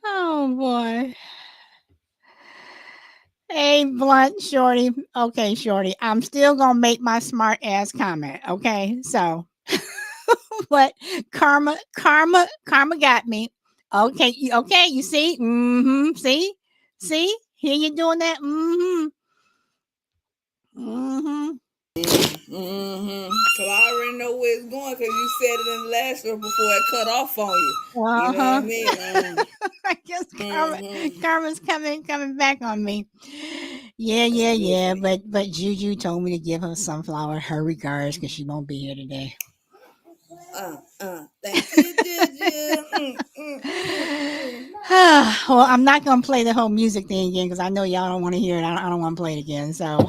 Oh boy. Hey, blunt shorty. Okay, shorty. I'm still gonna make my smart ass comment. Okay, so but karma got me. Okay, okay. You see? Mm-hmm. See? Here you doing that? Mm-hmm. Mm-hmm. Cause I already know where it's going because you said it in the last one before it cut off on you. You know what I Uh-huh. mean? I guess Mm-hmm. karma's coming back on me. Yeah, yeah, yeah. Absolutely. But Juju told me to give her sunflower her regards because she won't be here today. Thank you, Juju. Mm. Well, I'm not gonna play the whole music thing again because I know y'all don't want to hear it. I don't want to play it again. So,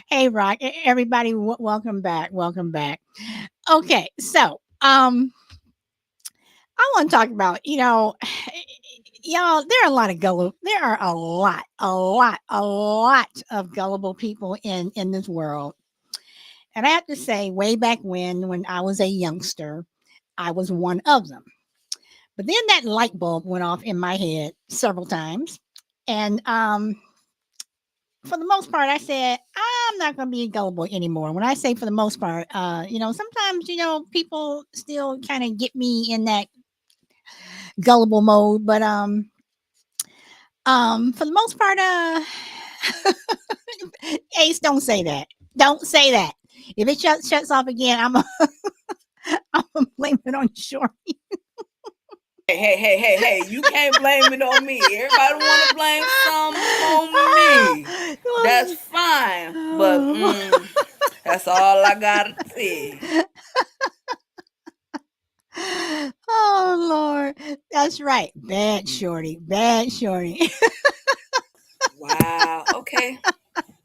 hey, Rock, everybody, welcome back, welcome back. Okay, so I want to talk about, y'all. There are a lot of gullible. There are a lot of gullible people in this world. And I have to say, way back when I was a youngster, I was one of them. But then that light bulb went off in my head several times, and for the most part, I said I'm not going to be gullible anymore. When I say for the most part, sometimes people still kind of get me in that gullible mode, but for the most part, Ace, don't say that. Don't say that. If it shuts off again, I'm gonna blame it on Shorty. Hey! You can't blame it on me. Everybody want to blame some on me. That's fine, but that's all I gotta say. Oh Lord, that's right. Bad Shorty, bad Shorty. Wow. Okay,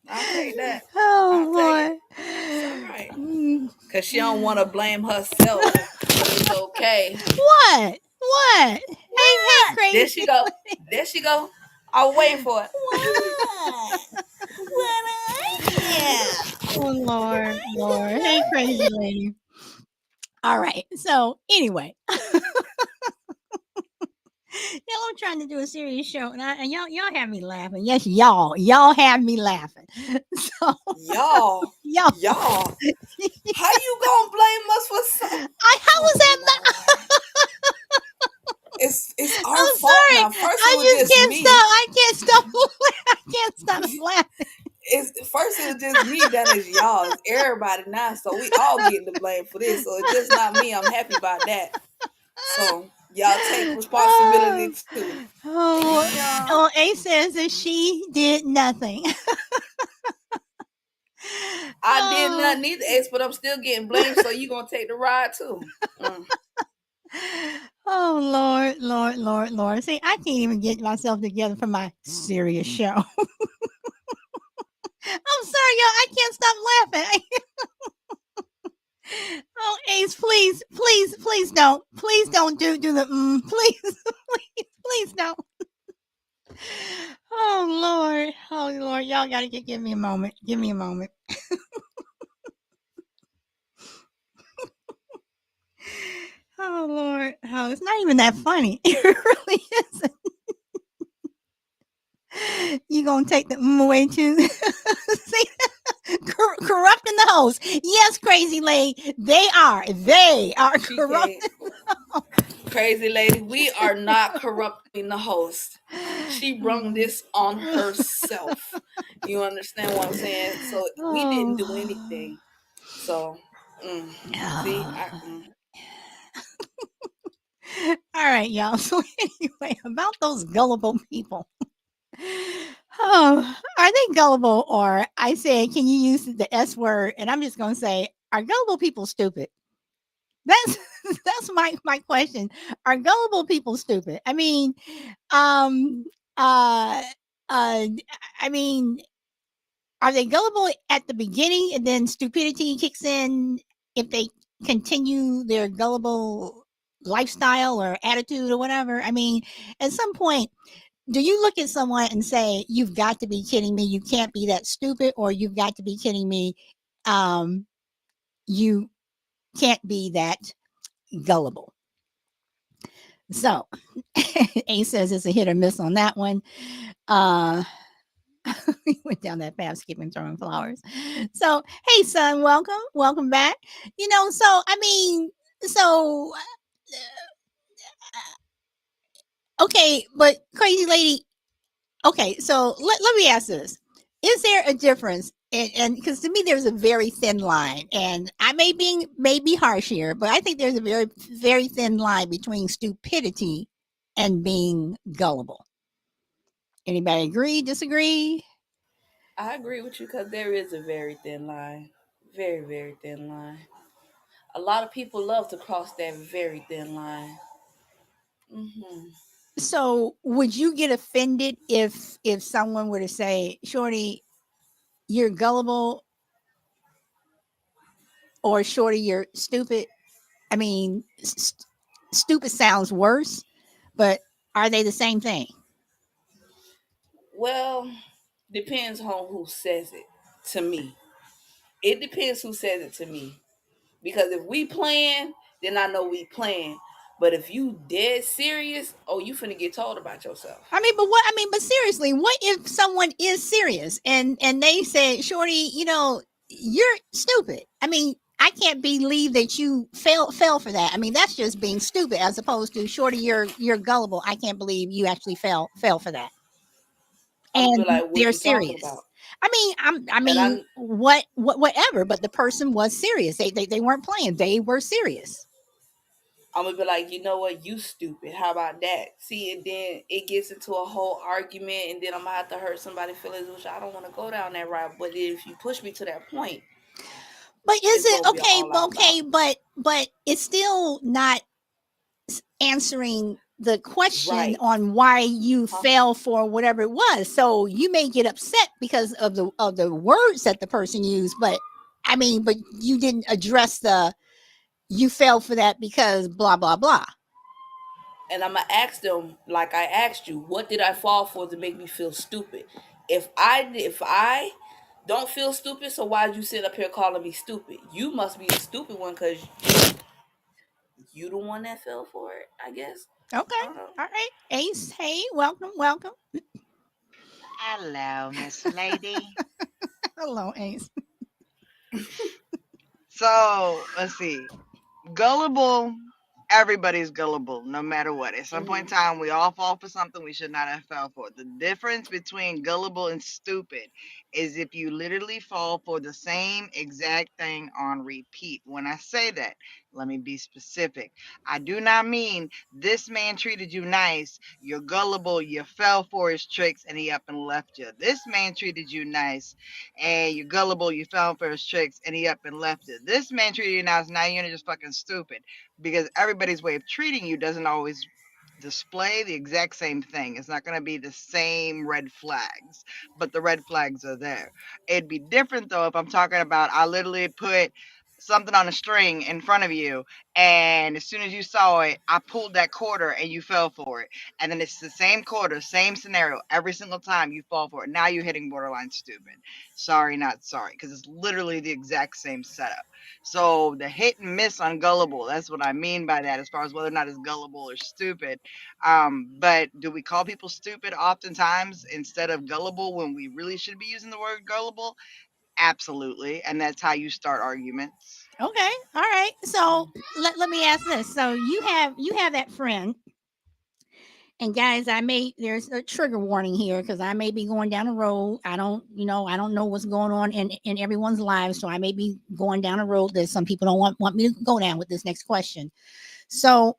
I'll take that. I'll take it. Oh It's all boy. right. Mm. Cause she don't want to blame herself, but it's okay. What? What? Hey, What? There crazy. she go. There she go. I was waiting for it. What? What I Oh Lord, Lord. Hey, crazy lady. All right. So anyway, I'm trying to do a serious show, and y'all have me laughing. Yes, y'all have me laughing. So y'all, y'all, y'all. How you gonna blame us for some? how Oh was that? Lord, it's our I'm fault sorry. now. First it I was just just can't me. stop. I can't stop. I can't stop laughing. It's first it was just me. Then it's y'all. It's everybody now. So we all getting the blame for this. So it's just not me. I'm happy about that. So y'all take responsibility Oh, too. oh, Yeah. oh, A says that she did nothing. I did Oh, nothing either, Ace, but I'm still getting blamed. So you gonna take the ride too? Mm. oh, Lord, Lord, Lord, Lord. See, I can't even get myself together for my serious show. I'm sorry, y'all. I can't stop laughing. Oh, Ace, please don't do the please, please don't. Oh Lord, y'all gotta give me a moment. Give me a moment. Oh Lord, oh, it's not even that funny. It really isn't. You gonna take the away too? See, corrupting the host. Yes, crazy lady. They are She can't. corrupting. Crazy lady, we are not corrupting the host. She brung this on herself. You understand what I'm saying? So we didn't do Oh. anything. So, see, All right, y'all. So anyway, about those gullible people. Oh, are they gullible? Or I said, can you use the S word? And I'm just gonna say, are gullible people stupid? That's that's my question. Are gullible people stupid? Um, uh, uh, I mean, are they gullible at the beginning and then stupidity kicks in if they continue their gullible lifestyle or attitude or whatever? I mean, at some point, do you look at someone and say, "You've got to be kidding me! You can't be that stupid," or "You've got to be kidding me! Um, you can't be that gullible. So A says it's a hit or miss on that one. Uh, we went down that path, skipping, throwing flowers. So, hey, son, welcome back. So I mean, so okay, but crazy lady. Okay, so let me ask this: is there a difference? And because to me, there's a very thin line, and I may be harsh here, but I think there's a very thin line between stupidity and being gullible. Anybody agree? Disagree? I agree with you because there is a very thin line. Very, very thin line. A lot of people love to cross that very thin line. Hmm. So, would you get offended if someone were to say, "Shorty, you're gullible," or "Shorty, you're stupid"? I mean, stupid sounds worse, but are they the same thing? Well, depends on who says it to me. It depends who says it to me. Because if we playing, then I know we playing. But if you dead serious, oh, you finna get told about yourself. But seriously, what if someone is serious and they say, "Shorty, you're stupid." I mean, I can't believe that you fell for that. I mean, that's just being stupid as opposed to, "Shorty, you're gullible. I can't believe you actually fell for that." I'm gonna be And like, what they're you talking serious. about? I And mean, whatever, but the person was serious. They weren't playing. They were serious. I'm gonna be like, you know what, you stupid. How about that? See, and then it gets into a whole argument, and then I'm gonna have to hurt somebody's feelings, which I don't want to go down that route. But if you push me to that point, But is it's it gonna be an okay? all out Okay, battle. but it's still not answering the question Right? on why you Huh? fell for whatever it was. So you may get upset because of the words that the person used, but but you didn't address the you fell for that because blah blah blah. And I'm gonna ask them like I asked you, what did I fall for to make me feel stupid? If I don't feel stupid, so why'd you sit up here calling me stupid? You must be the stupid one because you the one that fell for it. I guess. Okay, I don't know. all right, Ace. Hey, welcome. Hello, Miss Lady. Hello, Ace. So let's see. Gullible, everybody's gullible, no matter what. At some point Hmm. in time, we all fall for something we should not have fell for. The difference between gullible and stupid is if you literally fall for the same exact thing on repeat. When I say that, let me be specific. I do not mean this man treated you nice, you're gullible, you fell for his tricks, and he up and left you. This man treated you nice, and you're gullible, you fell for his tricks, and he up and left it. This man treated you nice, now you're just fucking stupid because everybody's way of treating you doesn't always display the exact same thing. It's not going to be the same red flags, but the red flags are there. It'd be different though if I'm talking about I literally put something on a string in front of you, and as soon as you saw it I pulled that quarter and you fell for it, and then it's the same quarter, same scenario every single time you fall for it. Now you're hitting borderline stupid. Sorry, not sorry, because it's literally the exact same setup. So the hit and miss on gullible, that's what I mean by that, as far as whether or not it's gullible or stupid. But do we call people stupid oftentimes instead of gullible when we really should be using the word gullible? Absolutely. And that's how you start arguments. Okay, all right. So let me ask this. So you have that friend. And guys, there's a trigger warning here because I may be going down a road. I don't know what's going on in everyone's lives. So I may be going down a road that some people don't want me to go down with this next question. So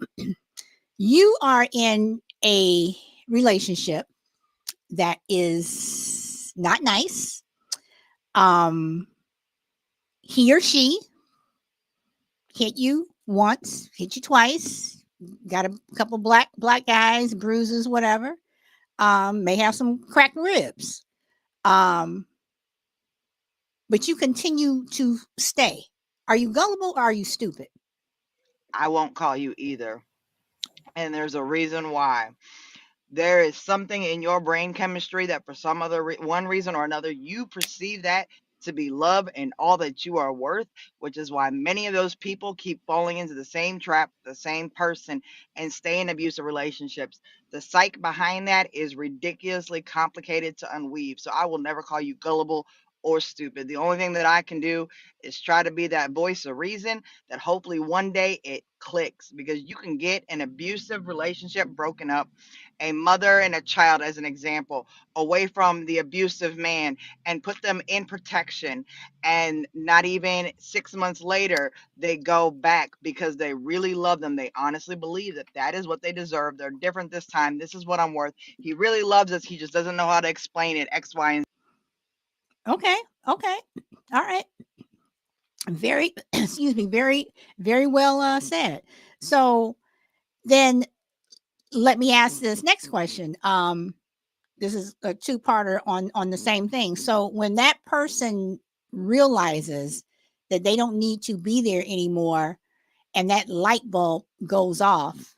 you are in a relationship that is not nice. Um, he or she hit you once, hit you twice, got a couple black guys, bruises, whatever. May have some cracked ribs. Um, but you continue to stay. Are you gullible or are you stupid? I won't call you either. And there's a reason why. There is something in your brain chemistry that for some one reason or another you perceive that to be loved and all that you are worth, which is why many of those people keep falling into the same trap, the same person, and stay in abusive relationships. The psyche behind that is ridiculously complicated to unweave. So I will never call you gullible or stupid. The only thing that I can do is try to be that voice of reason that hopefully one day it clicks, because you can get an abusive relationship broken up, a mother and a child as an example, away from the abusive man and put them in protection, and not even 6 months later they go back because they really love them. They honestly believe that that is what they deserve. They're different this time. This is what I'm worth. He really loves us. He just doesn't know how to explain it. X, Y, and Okay. Okay. All right. Very, excuse me, very, very well said. So then let me ask this next question. This is a two-parter on the same thing. So when that person realizes that they don't need to be there anymore and that light bulb goes off,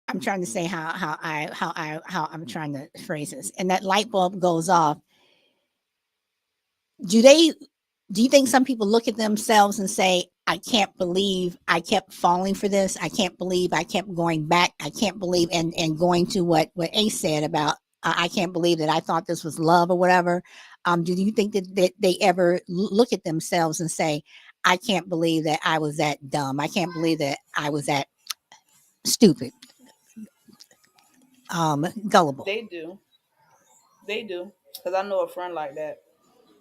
I'm trying to say how I'm trying to phrase this, and that light bulb goes off, do they do you think some people look at themselves and say, I can't believe I kept falling for this. I can't believe I kept going back. I can't believe, and going to what Ace said about, I can't believe that I thought this was love or whatever. Do you think that they ever look at themselves and say, I can't believe that I was that dumb. I can't believe that I was that stupid, gullible. They do. They do. Because I know a friend like that.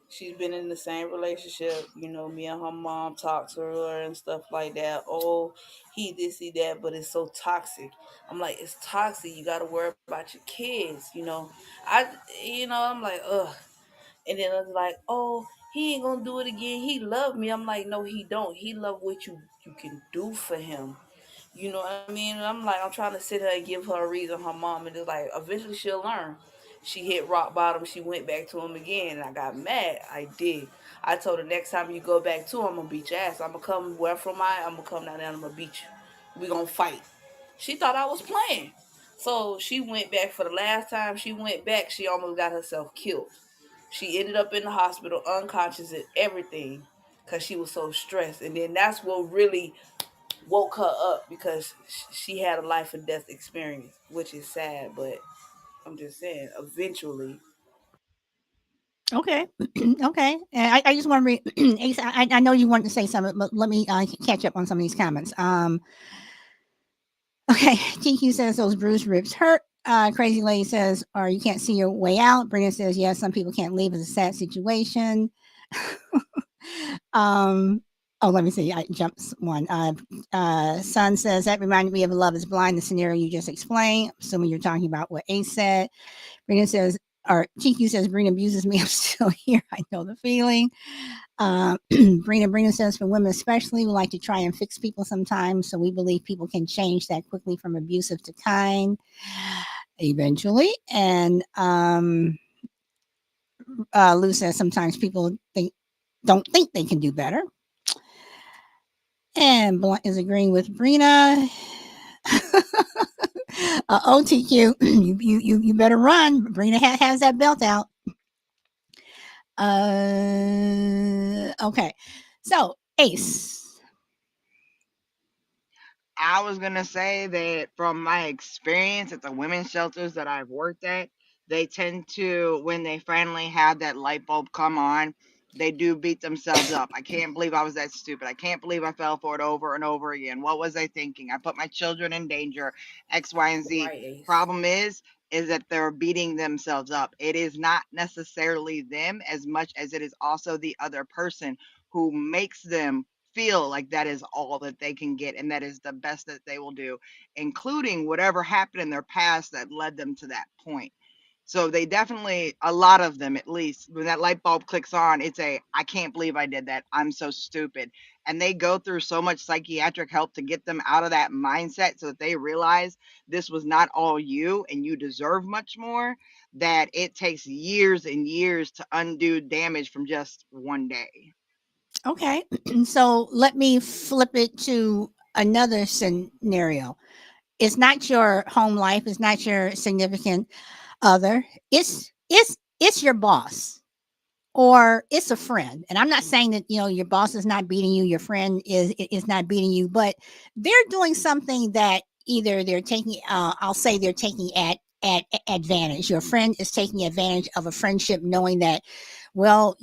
She's been in the same relationship. You know, me and her mom talk to her and stuff like that. Oh, he this, he that, but it's so toxic. I'm like, it's toxic. You got to worry about your kids. I'm like, ugh. And then it's like, oh, he ain't gonna do it again. He loved me. I'm like, no, he don't. He love what you can do for him. You know what I mean? And I'm like, I'm trying to sit her and give her a reason. Her mom, and it's like, eventually she'll learn. She hit rock bottom. She went back to him again, and I got mad. I did. I told her, next time you go back to him, I'm gonna beat your ass. I'm gonna come where from I'm gonna come down there. And I'm gonna beat you. We gonna fight. She thought I was playing. So she went back for the last time she went back. She almost got herself killed. She ended up in the hospital, unconscious and everything, because she was so stressed. And then that's what really woke her up, because she had a life and death experience, which is sad. But I'm just saying, eventually. Okay. Okay. And I just want to read, Ace, I know you wanted to say something, but let me catch up on some of these comments. Okay. TQ says those bruised ribs hurt. Crazy Lady says, or you can't see your way out. Brenda says, yes, some people can't leave. It's a sad situation. um, oh, let me see. I jumped one. Son says, that reminded me of Love is Blind, the scenario you just explained. Assuming you're talking about what Ace said. Brenda says, or TQ says, Brina abuses me. I'm still here. I know the feeling. Brina says, for women especially, we like to try and fix people sometimes. So we believe people can change that quickly from abusive to kind eventually. And Lou says, sometimes people don't think they can do better. And Blunt is agreeing with Brina. OTQ, you better run. Brina has that belt out. Okay. So, Ace. I was gonna say that from my experience at the women's shelters that I've worked at, they tend to, when they finally have that light bulb come on, they do beat themselves up. I can't believe I was that stupid. I can't believe I fell for it over and over again. What was I thinking? I put my children in danger, X, Y, and Z. Right, Ace. Problem is that they're beating themselves up. It is not necessarily them as much as it is also the other person who makes them feel like that is all that they can get and that is the best that they will do, including whatever happened in their past that led them to that point. So they definitely, a lot of them at least, when that light bulb clicks on, it's I can't believe I did that. I'm so stupid. And they go through so much psychiatric help to get them out of that mindset so that they realize this was not all you and you deserve much more, that it takes years and years to undo damage from just one day. Okay. So let me flip it to another scenario. It's not your home life, it's not your significant other. It's it's your boss or it's a friend. And I'm not saying that, your boss is not beating you, your friend is not beating you, but they're doing something that either they're taking I'll say they're taking at advantage. Your friend is taking advantage of a friendship, knowing that, well,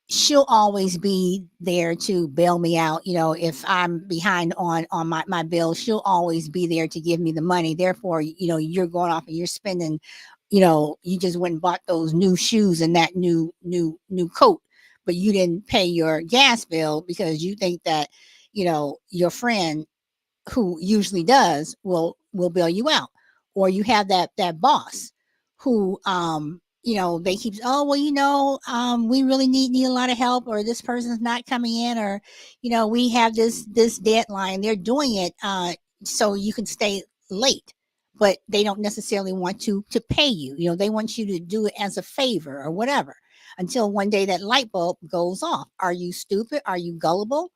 she'll always be there to bail me out. If I'm behind on my bill, she'll always be there to give me the money. Therefore, you're going off and you're spending, you just went and bought those new shoes and that new coat, but you didn't pay your gas bill because you think that, your friend who usually does will bail you out. Or you have that boss who they keep, oh well, we really need a lot of help, or this person's not coming in, or we have this deadline. They're doing it so you can stay late, but they don't necessarily want to pay you. They want you to do it as a favor or whatever, until one day that light bulb goes off. Are you stupid? Are you gullible?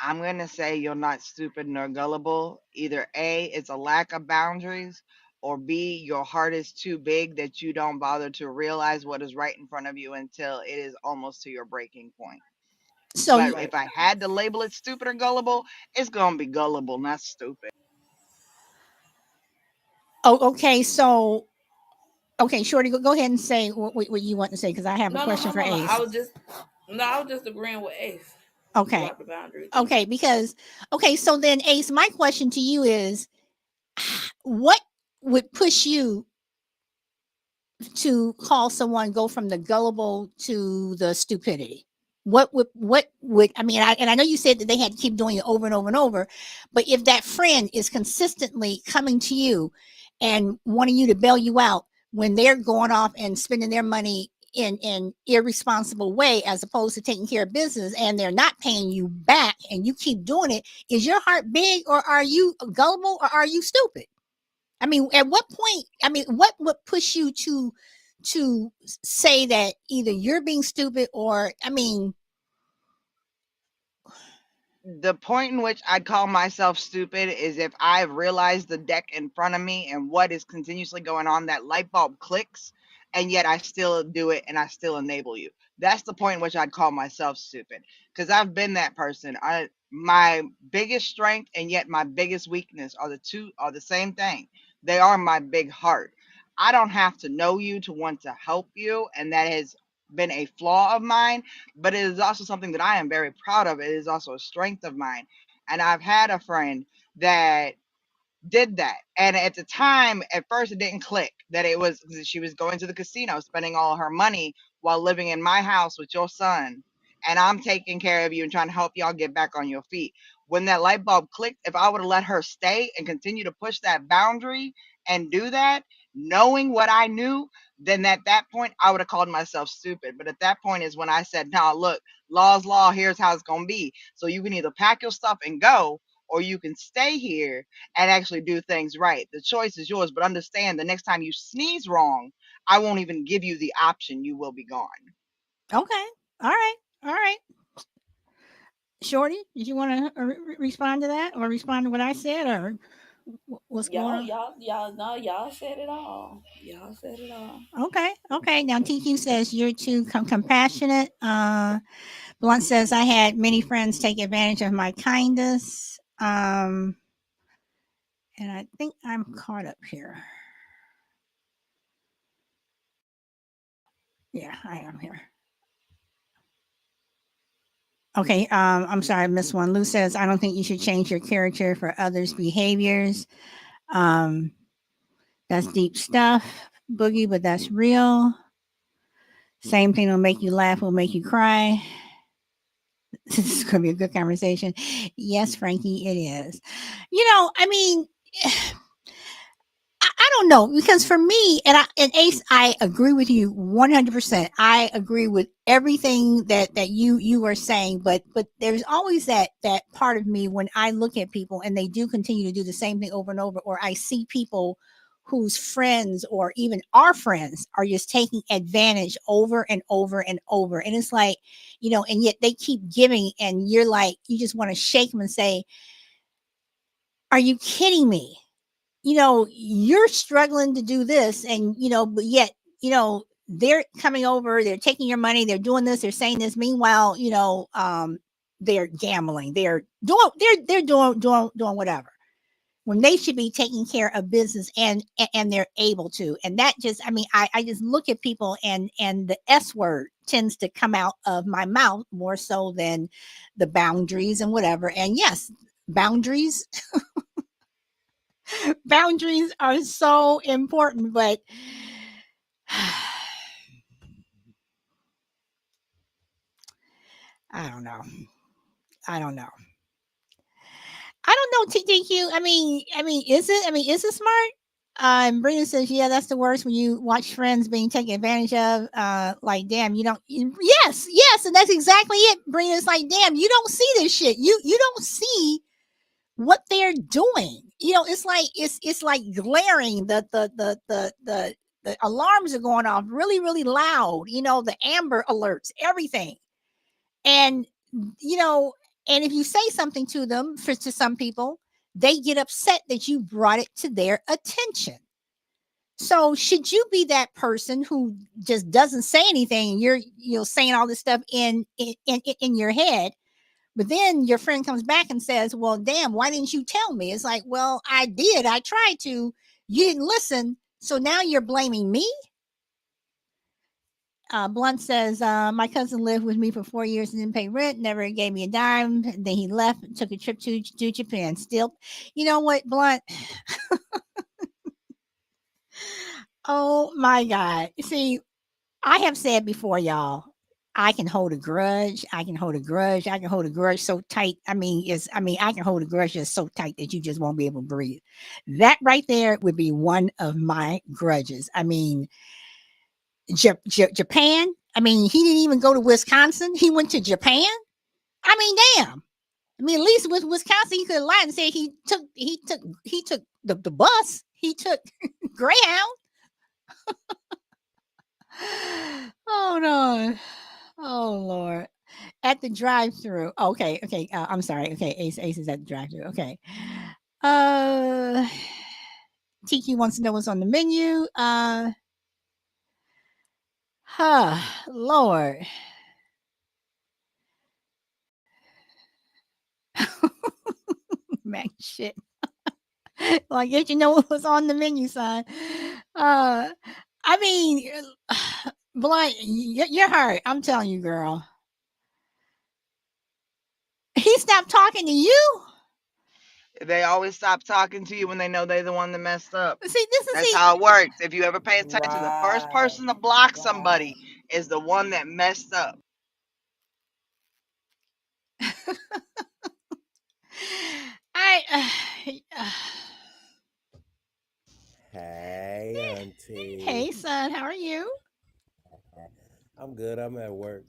I'm going to say you're not stupid nor gullible. Either A, it's a lack of boundaries, or B, your heart is too big that you don't bother to realize what is right in front of you until it is almost to your breaking point. So But you, Right. if I had to label it stupid or gullible, it's going to be gullible, not stupid. oh, okay, so okay, Shorty, go ahead and say what you want to say, because I have a No, no, question no, for no, no. Ace. I was just agreeing with Ace Okay, about the boundary thing. okay, because okay, so then Ace, my question to you is, what would push you to call someone go from the gullible to the stupidity? What would I mean? And I know you said that they had to keep doing it over and over and over, but if that friend is consistently coming to you and wanting you to bail you out when they're going off and spending their money in irresponsible way, as opposed to taking care of business, and they're not paying you back and you keep doing it, is your heart big, or are you gullible, or are you stupid? I mean, at what point? I mean, what would push you to say that either you're being stupid, or I mean, The point in which I'd call myself stupid is if I've realized the deck in front of me and what is continuously going on, that light bulb clicks, and yet I still do it and I still enable you. That's the point in which I'd call myself stupid, because I've been that person. My biggest strength and yet my biggest weakness are the same thing. They are my big heart. I don't have to know you to want to help you, and that has been a flaw of mine, but it is also something that I am very proud of. It is also a strength of mine. And I've had a friend that did that. And at the time, at first, it didn't click that it was she was going to the casino, spending all her money while living in my house with your son. And I'm taking care of you and trying to help y'all get back on your feet. When that light bulb clicked, if I would have let her stay and continue to push that boundary and do that, knowing what I knew, then at that point, I would have called myself stupid. But at that point is when I said, "No, look, law's law. Here's how it's going to be. So you can either pack your stuff and go, or you can stay here and actually do things right. The choice is yours, but understand the next time you sneeze wrong, I won't even give you the option. You will be gone." okay, all right, all right. Shorty, did you want to respond to that, or respond to what I said, or what's going on? No, y'all said it all. Y'all said it all. Okay, okay. Now TQ says you're too compassionate. Blunt says I had many friends take advantage of my kindness. And I think I'm caught up here. Yeah, I am here. Okay, I'm sorry, I missed one. Lou says, I don't think you should change your character for others' behaviors. Um, that's deep stuff, Boogie, but that's real. Same thing will make you laugh, will make you cry. This is going to be a good conversation. Yes, Frankie, it is. I mean, I don't know, because for me, and Ace, I agree with you 100%. I agree with everything that you are saying, but there's always that part of me when I look at people and they do continue to do the same thing over and over, or I see people whose friends or even our friends are just taking advantage over and over and over, and it's like, and yet they keep giving, and you're like, you just want to shake them and say, "Are you kidding me?" you're struggling to do this, and but yet, they're coming over, they're taking your money, they're doing this, they're saying this. Meanwhile, they're gambling, they're doing whatever, when they should be taking care of business, and they're able to. And that just, I mean, I just look at people, and the S word tends to come out of my mouth more so than the boundaries and whatever. And yes, boundaries boundaries are so important, but I don't know. I don't know. I don't know, TTQ. I mean, is it smart? Brina says, yeah, that's the worst, when you watch friends being taken advantage of. Like, damn, you don't. Yes, yes, and that's exactly it. Brina's like, damn, you don't see this shit. You don't see what they're doing. It's like glaring. The alarms are going off really, really loud. The amber alerts, everything. And you know, and if you say something to them, to some people, they get upset that you brought it to their attention. So should you be that person who just doesn't say anything, and you're saying all this stuff in your head, but then your friend comes back and says, well, damn, why didn't you tell me? It's like, well, I did, I tried to, you didn't listen, so now you're blaming me. Blunt says, my cousin lived with me for 4 years and didn't pay rent, never gave me a dime. Then he left, took a trip to Japan. Still, you know what, Blunt? Oh my God. See, I have said before, y'all, I can hold a grudge. I can hold a grudge. I can hold a grudge so tight. I can hold a grudge just so tight that you just won't be able to breathe. That right there would be one of my grudges. I mean, Japan. I mean, he didn't even go to Wisconsin. He went to Japan. I mean, damn. I mean, at least with Wisconsin, he could have lied and said he took the bus. He took Greyhound. Oh no. Oh Lord. At the drive-through. Oh, okay, okay. I'm sorry. Okay, Ace is at the drive-through. Okay. Uh, Tiki wants to know what's on the menu. Huh, Lord. Man, shit. Well, I guess you know what was on the menu, son. Uh, I mean, Blunt, you're hurt. I'm telling you, girl. He stopped talking to you. They always stop talking to you when they know they're the one that messed up. See, this is That's see. how it works. If you ever pay attention, the first Right. person to block Right. somebody is the one that messed up. I. Hey, Auntie. Hey, son, how are you? I'm good. I'm at work.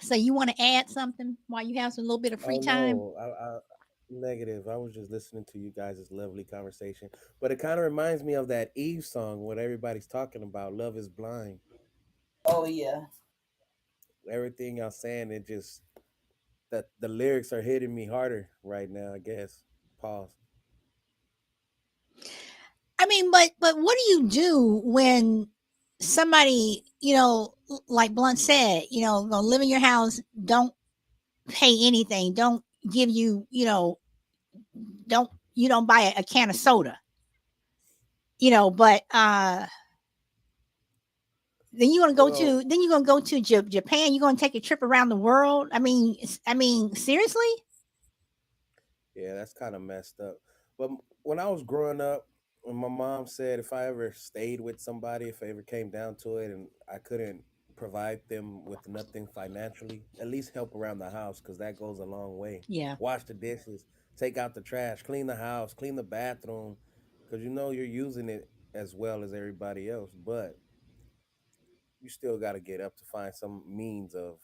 So you want to add something while you have some little bit of free Oh time? no, negative. I was just listening to you guys' lovely conversation, but it kind of reminds me of that Eve song what everybody's talking about. Love is blind. Oh yeah. Everything y'all saying, it just that the lyrics are hitting me harder right now. I guess. Pause. I mean, but what do you do when somebody, like Blunt said, gonna live in your house, don't pay anything, don't give you, don't you don't buy a can of soda, but Well, then you're gonna go to Japan, you're gonna take a trip around the world. I mean, seriously? yeah, that's kind of messed up. But when I was growing up, when my mom said if I ever stayed with somebody, if it ever came down to it, and I couldn't provide them with nothing financially, at least help around the house because that goes a long way. Yeah. Wash the dishes, take out the trash, clean the house, clean the bathroom, because you know you're using it as well as everybody else, but you still got to get up to find some means of,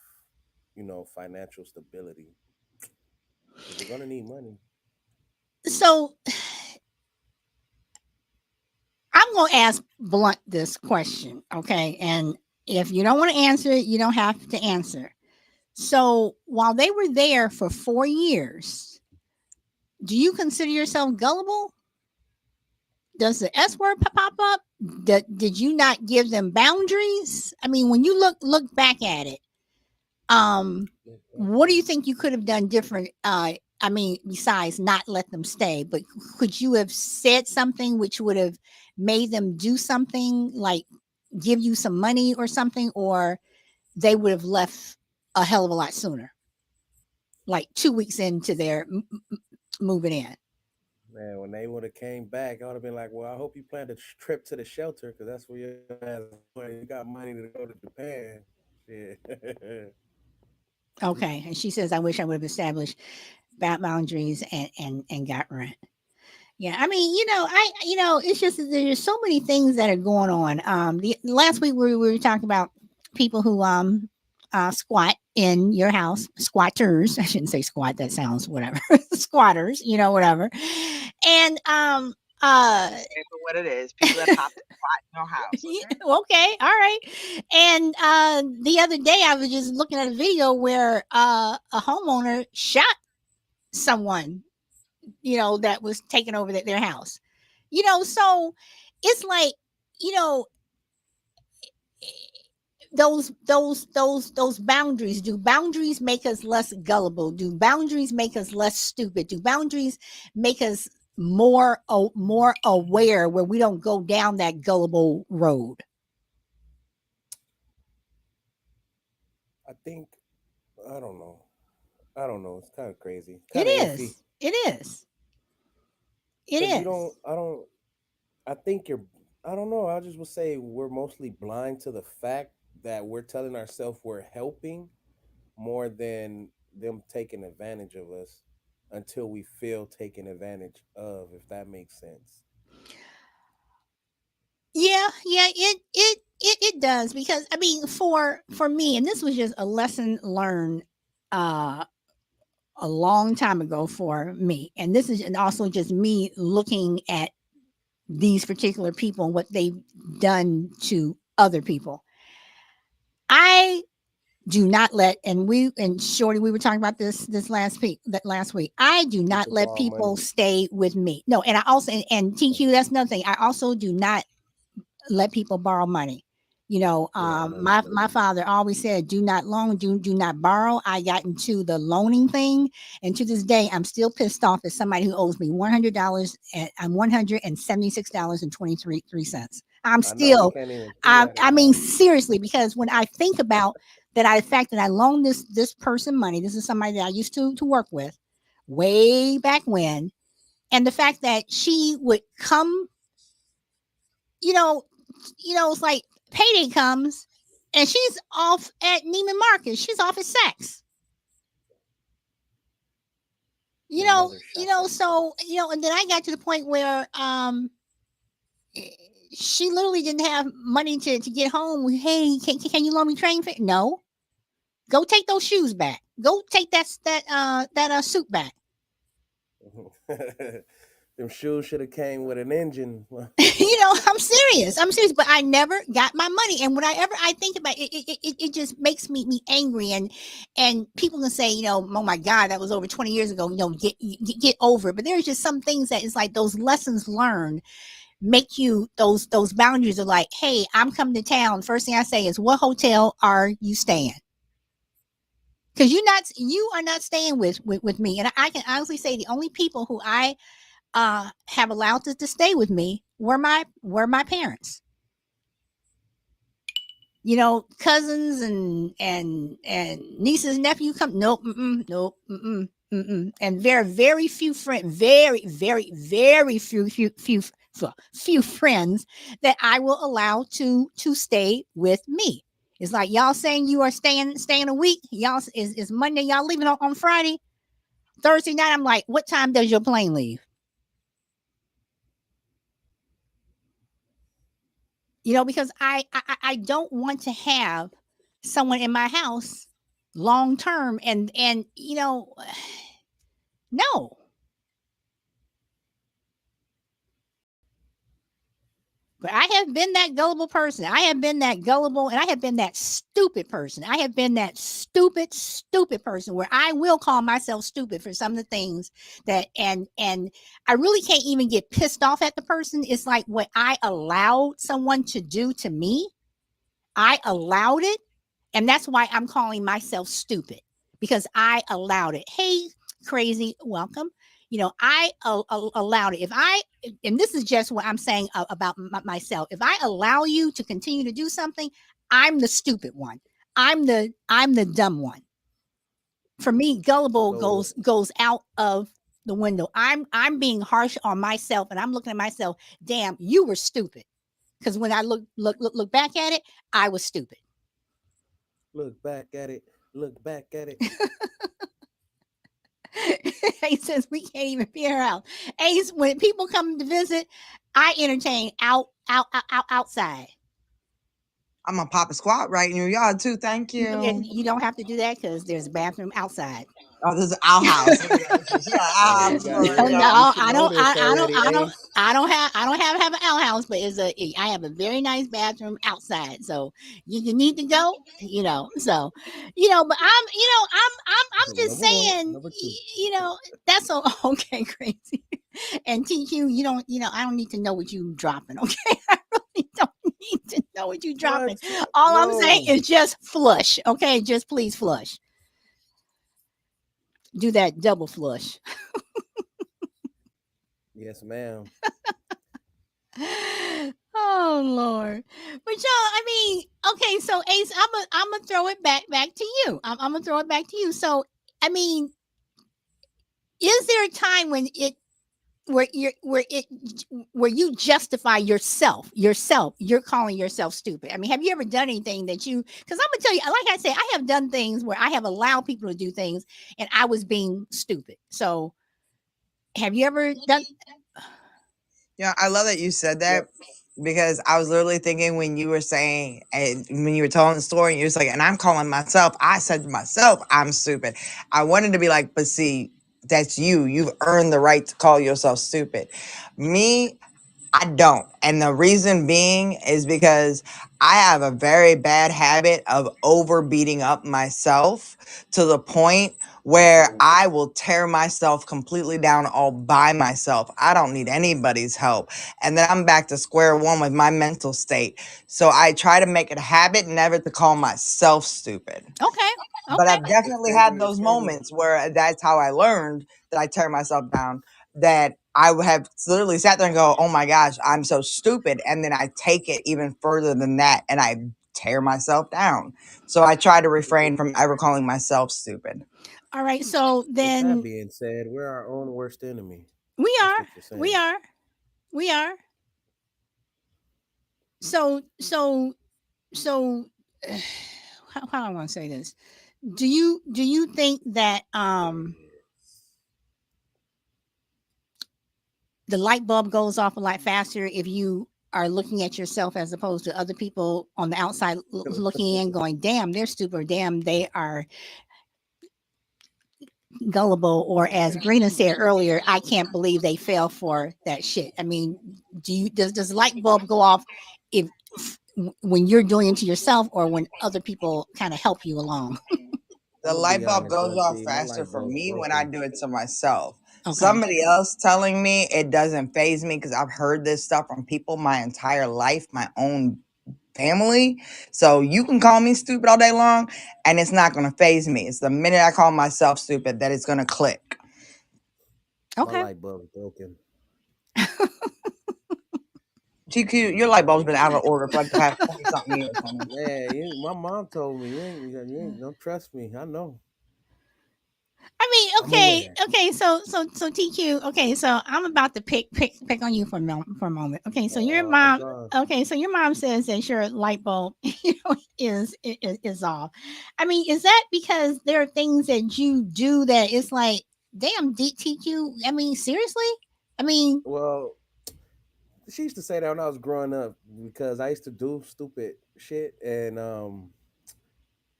financial stability because you're gonna need money. So I'm gonna ask Blunt this question, okay? And if you don't want to answer it, you don't have to answer. So while they were there for 4 years, do you consider yourself gullible? does the S word pop up? Did you not give them boundaries? I mean, when you look back at it, um, what do you think you could have done different? I mean, besides not let them stay, but could you have said something which would have made them do something, like give you some money or something, or they would have left a hell of a lot sooner, like 2 weeks into their moving in? Man, when they would have came back, I would have been like, "Well, I hope you planned a trip to the shelter because that's where your ass is going. You got money to go to Japan." Shit. Okay, and she says, "I wish I would have established boundaries and got rent." Yeah, I mean, it's just that there's so many things that are going on. The last week we were talking about people who squat in your house, squatters. I shouldn't say squat. That sounds whatever. Squatters, whatever. And Say for what it is. People that pop the spot in your house. yeah, Okay. okay, all right. And the other day I was just looking at a video where a homeowner shot someone, that was taking over their house. So it's like, you know, those boundaries. Do boundaries make us less gullible? Do boundaries make us less stupid? Do boundaries make us more aware where we don't go down that gullible road? I think I don't know. I don't know. It's kind of crazy, It kind of iffy. is. It is. It Cause you is. don't. I don't. I think you're. I don't know. I just would say we're mostly blind to the fact that we're telling ourselves we're helping more than them taking advantage of us until we feel taken advantage of. If that makes sense. Yeah, it does, because I mean, for me, and this was just a lesson learned uh a long time ago for me, and this is, and also just me looking at these particular people and what they've done to other people. I do not let, and Shorty, we were talking about this last week. I do not People let borrow people money. stay with me. No, and I also, and TQ, that's another thing. I also do not let people borrow money. Yeah, I know My that. father always said, "Do not loan, do not borrow." I got into the loaning thing, and to this day, I'm still pissed off at somebody who owes me $100 and $176 and 23 cents. I'm I know we still, can't even do that I in mean, house. seriously, because when I think about that, the fact that I loaned this person money, this is somebody that I used to work with way back when, and the fact that she would come, you know, it's like payday comes and she's off at Neiman Marcus. She's off at Saks. Your mother shopping. So, and then I got to the point where she literally didn't have money to get home. Hey, can you loan me train fare? No. Go take those shoes back. Go take that suit back. Them shoes should have came with an engine. I'm serious. I'm serious, but I never got my money. And whenever I think about it, it just makes me angry. And people can say, oh my God, that was over 20 years ago. Get over it. But there's just some things that it's like those lessons learned make you, those boundaries are like, hey, I'm coming to town. First thing I say is, what hotel are you staying? Because you are not staying with me. And I can honestly say the only people who I have allowed to stay with me were my parents. Cousins and nieces and nephew come. Nope, nope, and very very few friends, very very very few friends that I will allow to stay with me. It's like y'all saying you are staying a week. Y'all is Monday. Y'all leaving on Friday, Thursday night. I'm like, what time does your plane leave? Because I don't want to have someone in my house long term, and no. But I have been that gullible person. I have been that gullible and I have been that stupid person. I have been that stupid person where I will call myself stupid for some of the things that and I really can't even get pissed off at the person. It's like what I allowed someone to do to me. I allowed it. And that's why I'm calling myself stupid because I allowed it. Hey, crazy, welcome. I allowed it. And this is just what I'm saying about myself. If I allow you to continue to do something, I'm the stupid one. I'm the dumb one. For me, gullible So goes out of the window. I'm being harsh on myself, and I'm looking at myself. Damn, you were stupid. Because when I look back at it, I was stupid. look back at it. Look back at it. He says we can't even be around. Ace, when people come to visit, I entertain outside. I'm gonna pop a squat right in your yard too. Thank you. You don't have to do that because there's a bathroom outside. Oh, this is our house. She got our Hey, house you got for No, you. hey, you no, should know this already, Ace. I don't have an outhouse, but I have a very nice bathroom outside. So you need to go, So, but I'm just Number one, saying, number two. that's so okay, crazy. And TQ, I don't need to know what you dropping. Okay, I really don't need to know what you dropping. What? All I'm saying No. is just flush. Okay, just please flush. Do that double flush. Yes, ma'am. Oh Lord. But y'all, I mean, okay, so Ace, I'm gonna throw it back to you. I'm gonna throw it back to you. So I mean, is there a time when it where you're where you justify yourself you're calling yourself stupid? I mean, have you ever done anything that you, because I'm gonna tell you, like I say, I have done things where I have allowed people to do things and I was being stupid. So have you ever done? Yeah, I love that you said Yep. that because I was literally thinking when you were saying and when you were telling the story, you was like, and I'm calling myself. I said to myself, I'm stupid. I wanted to be like, but see, that's you. You've earned the right to call yourself stupid. Me, I don't. And the reason being is because I have a very bad habit of over beating up myself to the point Me where too. I will tear myself completely down all by myself. I don't need anybody's help. And then I'm back to square one with my mental state. So I try to make it a habit never to call myself stupid. Okay, But okay. I've definitely had Crazy. those Crazy. moments where that's how I learned that I tear myself down. That I would have literally sat there and go, "Oh my gosh, I'm so stupid," and then I take it even further than that, and I tear myself down. So I try to refrain from ever calling myself stupid. All right, so With that then being said, we're our own worst enemy. we That's are, what you're we saying. are, we are. So how do I want to say this? Do you think that the light bulb goes off a lot faster if you are looking at yourself as opposed to other people on the outside looking in, going, "Damn, they're stupid," or "Damn, they are gullible," or as Brina said earlier, "I can't believe they fell for that shit." I mean, does light bulb go off if when you're doing it to yourself or when other people kind of help you along? The I'm gonna light be bulb honest, goes off Auntie. My faster light for bulb's me when I broken. do it to myself. Okay. Somebody else telling me it doesn't phase me because I've heard this stuff from people my entire life, my own family. So you can call me stupid all day long and it's not going to phase me. It's the minute I call myself stupid that it's going to click. My Okay. light bulb's broken. TQ, your light bulb's been out of order for like the past 20 something years, honey. Yeah, my mom told me you ain't don't trust me. I know. I mean, I'm aware. okay. So TQ. Okay, so I'm about to pick on you for for a moment. Okay, so your Oh, I'm mom. gone. Okay, so your mom says that your light bulb, is off. I mean, is that because there are things that you do that it's like, damn, TQ. I mean, seriously. I mean, Well, she used to say that when I was growing up because I used to do stupid shit and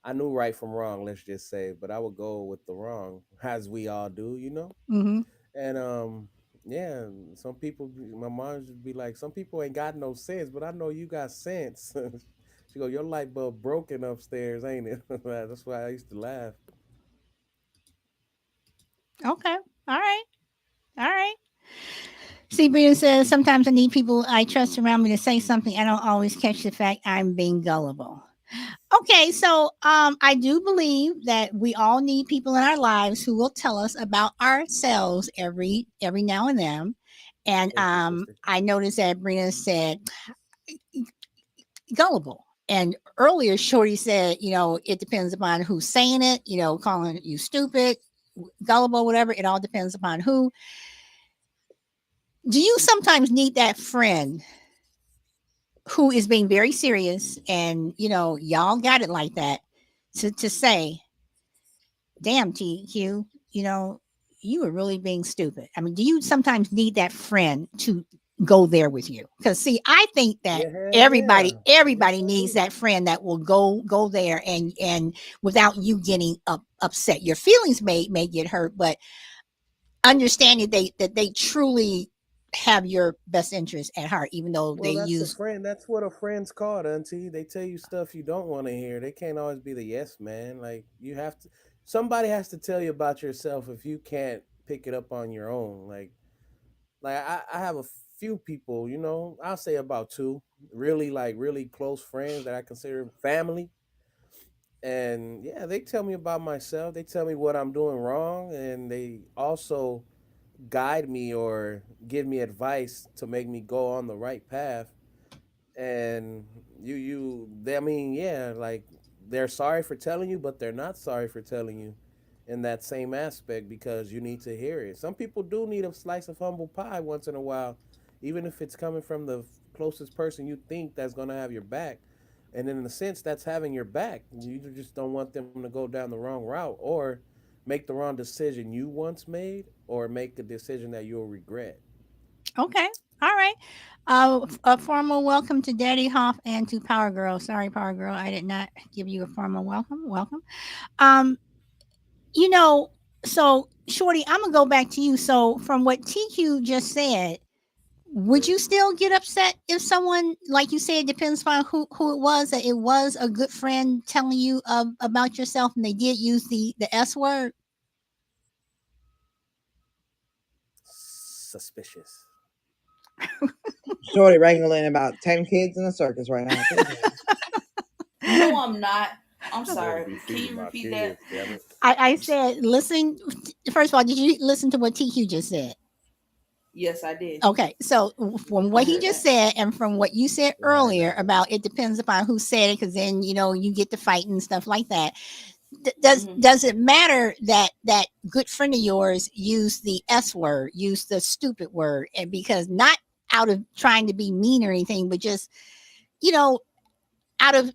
I knew right from wrong, let's just say, but I would go with the wrong, as we all do, you know? mm-hmm, And Yeah, some people, my mom would be like, some people ain't got no sense, but I know you got sense. She go, your light bulb broken upstairs, ain't it? That's why I used to laugh. Okay. All right. All right. See, Brian says, sometimes I need people I trust around me to say something. I don't always catch the fact I'm being gullible. Okay, so I do believe that we all need people in our lives who will tell us about ourselves every now and then. And Thank you, sister. I noticed that Brina said gullible. And earlier, Shorty said, it depends upon who's saying it, calling you stupid, gullible, whatever. It all depends upon who. Do you sometimes need that friend who is being very serious and, y'all got it like that to say, damn, TQ, you were really being stupid? I mean, do you sometimes need that friend to go there with you? Because see, I think that Yeah, hell everybody yeah. Yes, everybody I needs do. that friend that will go there and without you getting upset. Your feelings may get hurt, but understanding that they truly have your best interest at heart, even though they Well, that's a use. friend. That's what a friend's called, auntie. They tell you stuff you don't want to hear. They can't always be the yes man. Like you have to, somebody has to tell you about yourself if you can't pick it up on your own. Like I have a few people, I'll say about two, really like really close friends that I consider family. And yeah, they tell me about myself. They tell me what I'm doing wrong, and they also guide me or give me advice to make me go on the right path. And they, I mean, yeah, like they're sorry for telling you, but they're not sorry for telling you in that same aspect because you need to hear it. Some people do need a slice of humble pie once in a while, even if it's coming from the closest person you think that's going to have your back. And in a sense, that's having your back. You just don't want them to go down the wrong route or make the wrong decision you once made or make a decision that you'll regret. Okay. All right. A formal welcome to Daddy Hoff and to Power Girl. Sorry, Power Girl, I did not give you a formal welcome. Welcome. Um, you know, so Shorty, I'm gonna go back to you. So from what TQ just said, would you still get upset if someone, like you said, depends on who it was, that it was a good friend telling you about yourself and they did use the S word? Suspicious. Shorty wrangling about 10 kids in a circus right now. Take it easy. No, I'm not. I'm I better sorry. be Can feeding you my repeat that? kids, damn it. I said, listen. First of all, did you listen to what TQ just said? Yes, I did. Okay, so from I what he heard just that. said and from what you said Right, earlier right. about it depends upon who said it, because then you get to fight and stuff like that. Does Hmm. does it matter that that good friend of yours used the S word, used the stupid word, and because not out of trying to be mean or anything, but just you know out of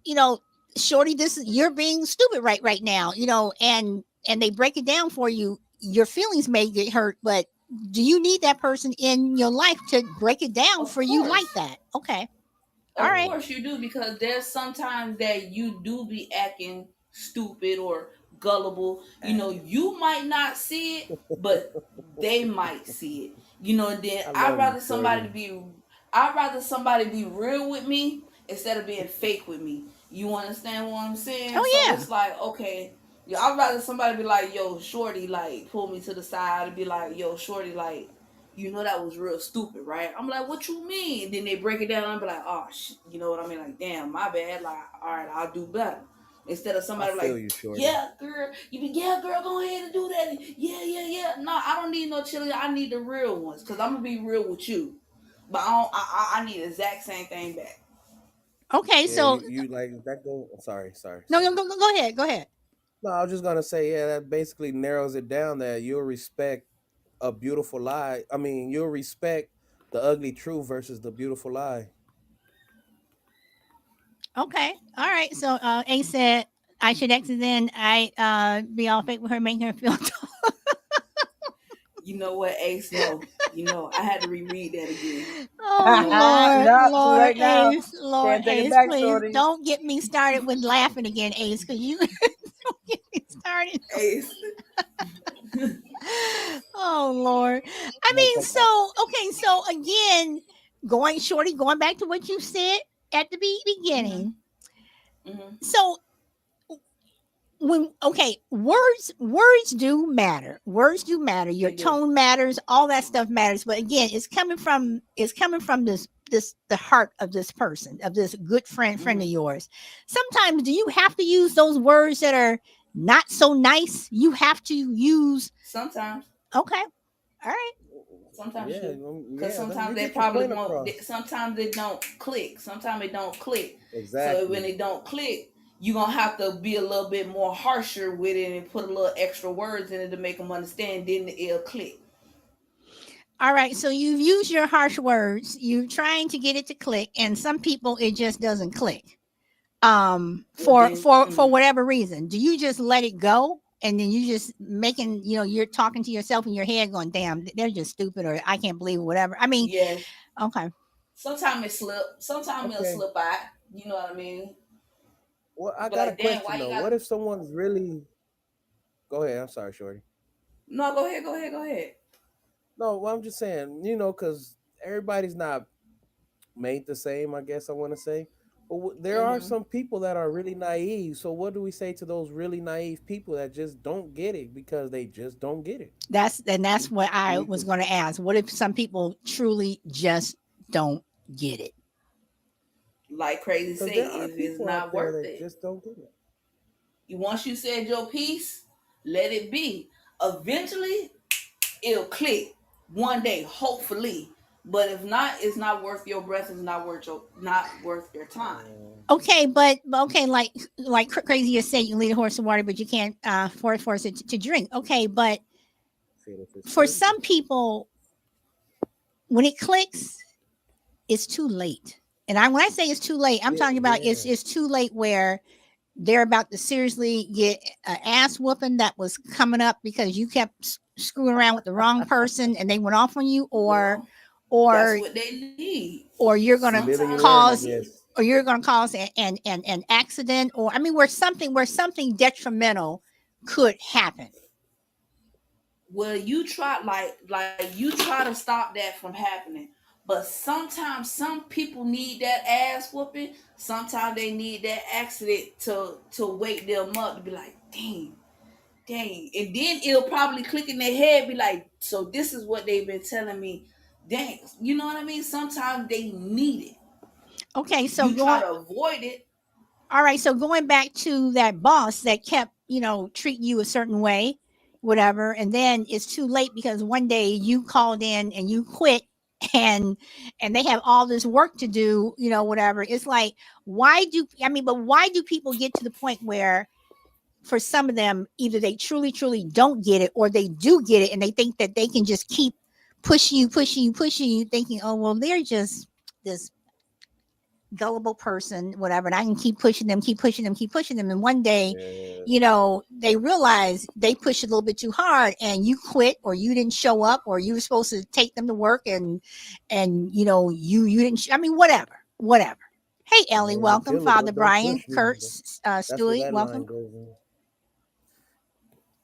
shorty, this is you're being stupid right now, and they break it down for you. Your feelings may get hurt, but do you need that person in your life to break it down Of for you like course. that? Okay. All Of right. Yeah. course you do, because there's sometimes that you do be acting stupid or gullible. Acting. You might not see it, but they might see it. And then I love you, Shorty. I'd rather somebody be real with me instead of being fake with me. You understand what I'm saying? Oh So yeah. it's like, okay, yeah, I'd rather somebody be like, yo, shorty, like pull me to the side and be like, yo, shorty, like that was real stupid, right? I'm like, what you mean? And then they break it down. And I'm like, oh, you know what I mean? Like, damn, my bad. Like, all right, I'll do better. Instead of I somebody feel like, you, Shorty. yeah, girl, yeah, girl, go ahead and do that. Yeah, yeah, yeah. No, I don't need no chili. I need the real ones because I'm gonna be real with you. But I don't. I need the exact same thing back. Okay. Yeah, So you like that go. Sorry, sorry, no, sorry. go ahead. Go ahead. No, I was just gonna say, yeah, that basically narrows it down that you'll respect a beautiful lie. I mean, you'll respect the ugly truth versus the beautiful lie. Okay. All right. So A said I should exit then. I be all fake with her, making her feel You know what, Ace? No, I had to reread that again. Oh No, Lord, Not too Lord late now. Ace, Lord Can't take it Ace, back, please Shorty. don't get me started with laughing again, Ace, because you don't get me started. Ace. Oh Lord. I Like mean, so okay, so again, going back to what you said at the beginning. Mhm. Mhm. So when okay, words do matter. Words do matter. Your They do. tone matters, all that stuff matters. But again, it's coming from this the heart of this person, of this good friend of Mhm. yours. Sometimes do you have to use those words that are not so nice? You have to use Sometimes. okay, all right. Sometimes you yeah, do. Cause yeah. sometimes You they get your probably point won't. across. Sometimes it don't click. Sometimes it don't click. So when Exactly. it don't click, you gonna have to be a little bit more harsher with it and put a little extra words in it to make them understand. Then it'll click. All right, so you've used your harsh words. You're trying to get it to click, and some people it just doesn't click. Well then, For whatever reason, do you just let it go, and then you just making you're talking to yourself in your head, going, "Damn, they're just stupid," or "I can't believe," whatever. I mean, yes. okay, Sometimes it slip. Sometimes it'll Okay. slip out. You know what I mean? Well, I But got a like, damn, why question you though. got? What if someone's really? Go ahead. I'm sorry, Shorty. No, go ahead. Go ahead. Go ahead. No, well, I'm just saying. Because everybody's not made the same. I guess I want to say. But there are Mhm. some people that are really naive. So what do we say to those really naive people that just don't get it because they just don't get it? that's what I We was could, going to ask. What if some people truly just don't get it? Like crazy because say, there are if it's people out not there worth that it, just don't get it. you once you said your piece, let it be. Eventually, it'll click one day, hopefully. But if not, it's not worth your breath. It's not worth your time. Okay, but okay, like crazy you say, you can lead a horse to water, but you can't force it to drink. Okay, but Shit, if it's for thirsty. some people, when it clicks, it's too late. And when I say it's too late, I'm Yeah, talking about yeah. it's too late where they're about to seriously get an ass whooping that was coming up because you kept screwing around with the wrong person and they went off on you, Well, that's or what they need. or you're gonna Sometimes they Humiliating, I need cause it. guess. or you're gonna cause an accident, or I mean where something detrimental could happen. Well, you try to stop that from happening. But sometimes some people need that ass whooping. Sometimes they need that accident to wake them up to be like, dang. And then it'll probably click in their head, be like, so this is what they've been telling me. Dang. You know what I mean? Sometimes they need it. Okay, so You try going to avoid it. all right, so going back to that boss that kept, treating you a certain way, whatever, and then it's too late because one day you called in and you quit and they have all this work to do, whatever. It's like why do people get to the point where for some of them either they truly don't get it or they do get it and they think that they can just keep pushing you thinking, "Oh, well, they're just this gullible person, whatever, and I can keep pushing them, keep pushing them." And one day, Yeah. they realize they pushed a little bit too hard and you quit or you didn't show up or you were supposed to take them to work and you didn't, I mean, whatever. Hey, I Ellie, am a welcome. killer, Father but don't Brian, push me. Kurt, That's what Stewie, that welcome. line goes in.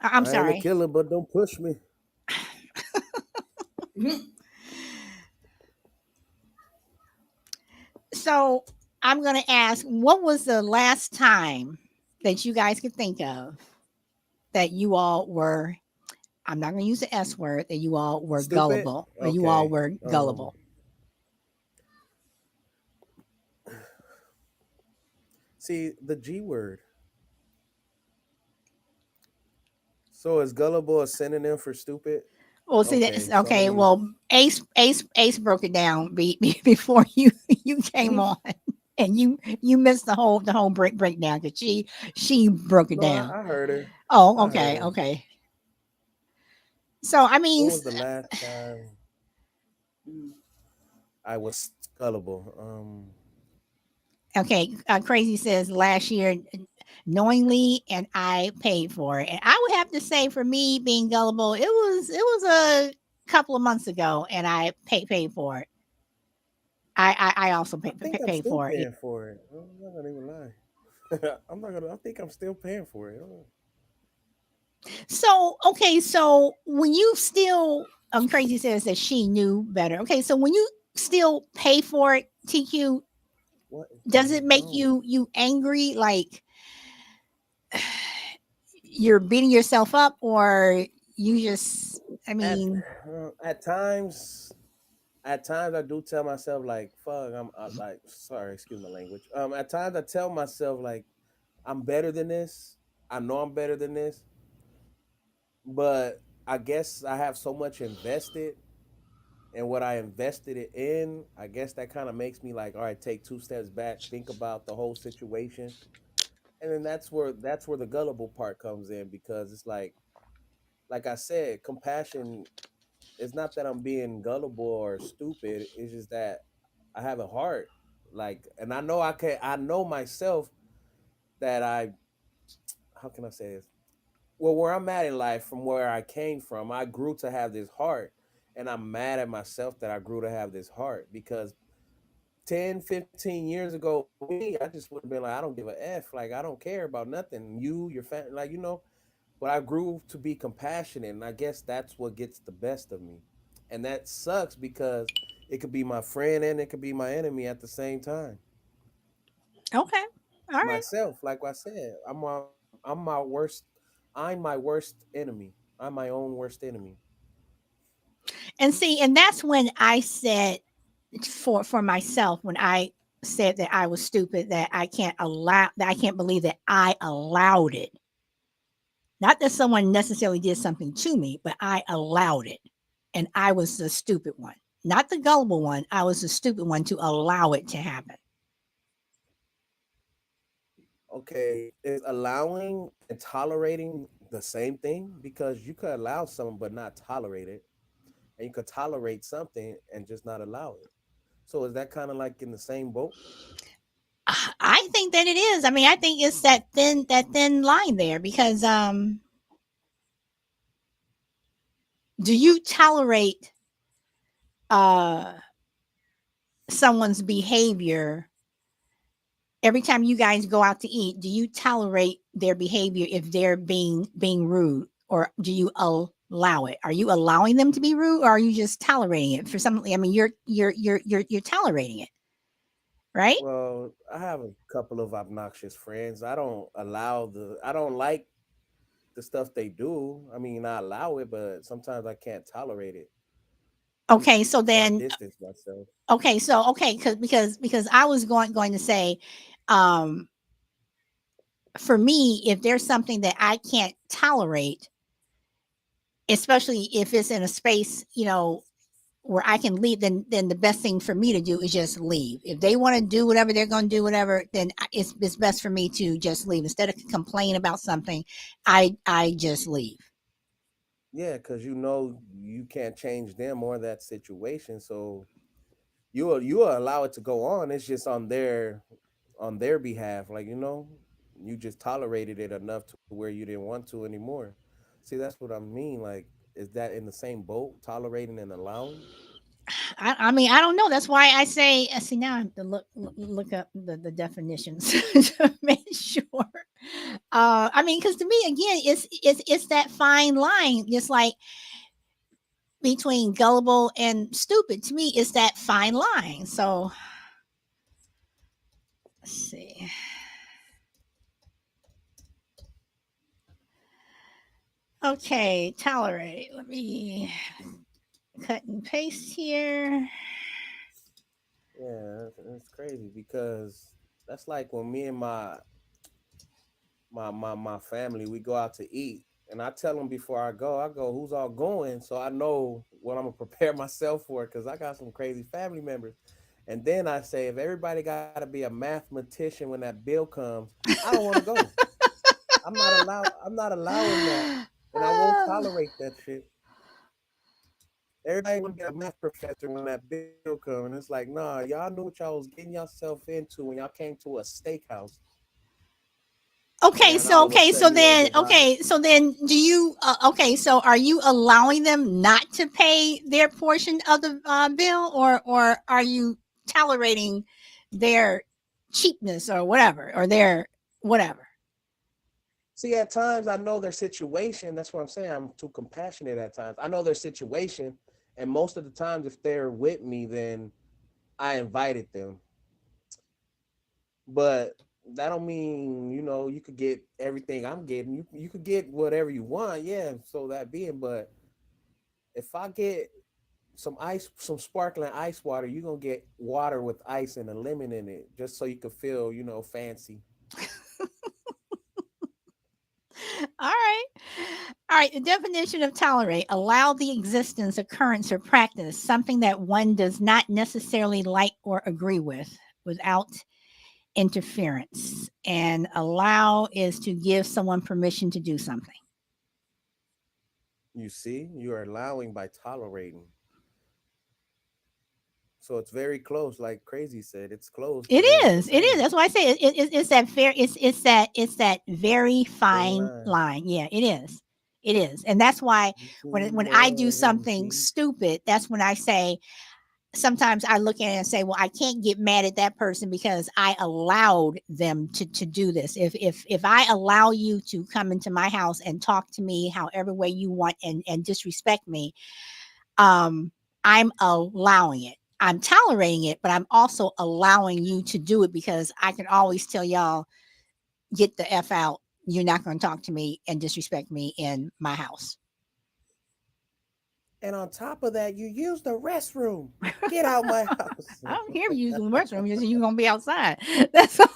I'm I am a sorry. killer, but don't push me. So I'm going to ask, what was the last time that you guys could think of that you all were, I'm not going to use the S word, that you all were Stupid. gullible or you all Okay. were Um. gullible? See the G word. So is gullible a synonym for stupid? Well, see that's Okay. So I'm gonna okay. use. Well, Ace broke it down before you came on, and you missed the whole breakdown because she broke it No, down. I heard her. Oh, I heard okay, her. okay. So I mean, When was the last time I was gullible? okay. Crazy says last year knowingly, and I paid for it. And I would have to say, for me being gullible, it was a couple of months ago, and I paid for it. I also I think I'm paid still for it. paying for it. I'm not gonna even lie. I'm not gonna. I think I'm still paying for it. So, okay, so when you still, Crazy says that she knew better. Okay, so when you still pay for it, TQ, What is does it going make on? you angry? Like you're beating yourself up, or you just, I At mean, at times, at times I do tell myself like, "Fuck," like, sorry, excuse my language. At times I tell myself like, "I'm better than this. I know I'm better than this," but I guess I have so much invested and what I invested it in. I guess that kind of makes me like, all right, take two steps back, think about the whole situation, and then that's where the gullible part comes in because it's like I said, compassion. It's not that I'm being gullible or stupid. It's just that I have a heart. Like, and I know I can. I know myself that I. How can I say this? Well, where I'm at in life, from where I came from, I grew to have this heart, and I'm mad at myself that I grew to have this heart because 10, 15 years ago, me, I just would have been like, I don't give a F. Like, I don't care about nothing. You, your family, like, but I grew to be compassionate. And I guess that's what gets the best of me. And that sucks because it could be my friend and it could be my enemy at the same time. okay, all right. Myself, like I said, I'm my worst, I'm my worst enemy. I'm my own worst enemy. And see, and that's when I said for myself when I said that I was stupid, that I can't allow that I can't believe that I allowed it. Not that someone necessarily did something to me, but I allowed it. And I was the stupid one. Not the gullible one. I was the stupid one to allow it to happen. Okay, is allowing and tolerating the same thing? Because you could allow something but not tolerate it, and you could tolerate something and just not allow it. So is that kind of like in the same boat? I think that it is. I mean, I think it's that thin line there because do you tolerate uh someone's behavior every time you guys go out to eat? Do you tolerate their behavior if they're being rude, or do you allow it? Are you allowing them to be rude, or are you just tolerating it for something? I mean, you're tolerating it, right? Well, I have a couple of obnoxious friends. I don't like the stuff they do. I mean, I allow it, but sometimes I can't tolerate it. Okay, so So I then distance myself. okay, so okay, because I was going to say, um, for me, if there's something that I can't tolerate, especially if it's in a space, where I can leave, then the best thing for me to do is just leave. If they want to do whatever they're going to do, whatever, then it's best for me to just leave instead of complain about something. I just leave. Yeah, because you can't change them or that situation. So you will allow it to go on. It's just on their behalf. Like, you just tolerated it enough to where you didn't want to anymore. See, that's what I mean. Like, is that in the same boat, tolerating and allowing? I mean, I don't know. That's why I say. See, now I have to look up the definitions to make sure. I mean, because to me, again, it's that fine line, just like between gullible and stupid. To me, it's that fine line. So let's see. Okay, tolerate. Let me cut and paste here. Yeah, that's crazy because that's like when me and my family we go out to eat, and I tell them before I go, who's all going, so I know what I'm gonna prepare myself for because I got some crazy family members. And then I say, if everybody got to be a mathematician when that bill comes, I don't want to go. I'm not allowing that, and I won't tolerate that shit. Everybody want to be a math professor when that bill comes, and it's like, nah, y'all knew what y'all was getting yourself into when y'all came to a steakhouse, and then all of a sudden you want to divide. Okay, so then do you okay, so are you allowing them not to pay their portion of the bill, or are you tolerating their cheapness or whatever, or their whatever? See, at times I know their situation. That's what I'm saying. I'm too compassionate at times. I know their situation, and most of the times, if they're with me, then I invited them. But that don't mean you could get everything I'm getting. You could get whatever you want, yeah. So that being, but if I get some ice, some sparkling ice water, you're gonna get water with ice and a lemon in it, just so you can feel fancy. All right. All right. The definition of tolerate: allow the existence, occurrence, or practice, something that one does not necessarily like or agree with, without interference. And allow is to give someone permission to do something. You see, you are allowing by tolerating. So it's very close, like Crazy said. It's close, It but then it's the is. It is. same. That's why I say it's that fair. It's that very Thin fine line line. Yeah, it is. It is, and that's why between when I do love and something hate. stupid, that's when I say, sometimes I look at it and say, well, I can't get mad at that person because I allowed them to do this. If I allow you to come into my house and talk to me however way you want, and disrespect me, um, I'm allowing it. I'm tolerating it, but I'm also allowing you to do it, because I can always tell y'all, get the F out. You're not going to talk to me and disrespect me in my house. And on top of that, you use the restroom. Get out my house. I don't care if you use the restroom. You're going to be outside. That's all.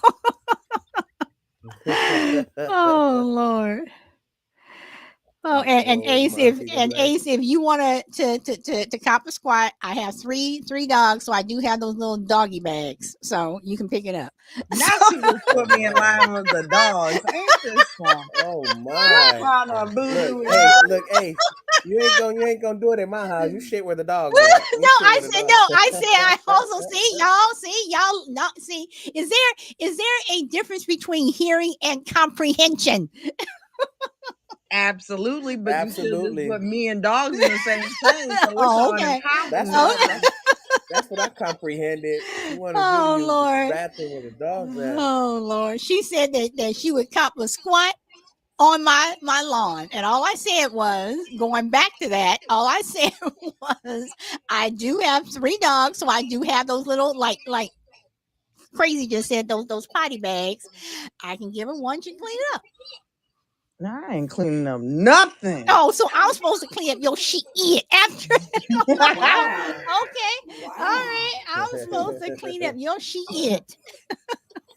Oh, Lord. Oh, and Oh Ace, my, if see, and Ace, if you want to cop a squat, I have three dogs, so I do have those little doggy bags, so you can pick it up. Now So, she just put me in line with the dogs. Ain't this fun? oh What my. kind of Look, boo is Ace, look, Ace. You ain't gonna do it in my house. You shit where the dogs at. You no, shit I where the said dogs. no. I said I also see y'all. Not see. Is there a difference between hearing and comprehension? absolutely, but you should have just Absolutely. put me and dogs in the same thing. So what's Oh, all the okay. That's what I Okay. compromise? that's what I comprehended. She wanted you to Oh use the Lord. bathroom where the dogs at. Oh Lord. She said that she would cop a squat on my lawn, and all I said was, going back to that, all I said was, I do have three dogs, so I do have those little, like Crazy just said, those potty bags. I can give her one, she clean it up. No, I ain't cleaning up nothing. Oh, so I'm supposed to clean up your shit after. Wow. Okay. All Wow. right. I'm supposed to clean up your shit.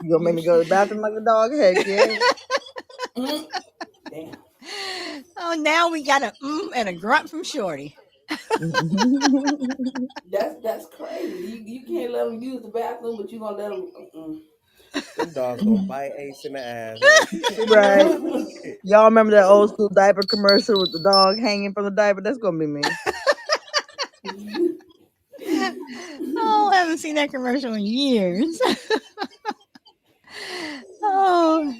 You gonna make You me go to should. the bathroom like a dog? Heck yeah. Mm, damn. Oh, now we got a and a grunt from Shorty. That's crazy. You can't let them use the bathroom, but you gonna let them. Them dogs gonna bite Ace in the ass. Like she shit where the Right. dog shit. Y'all remember that old school diaper commercial with the dog hanging from the diaper? That's gonna be me. Oh, I haven't seen that commercial in years. Oh,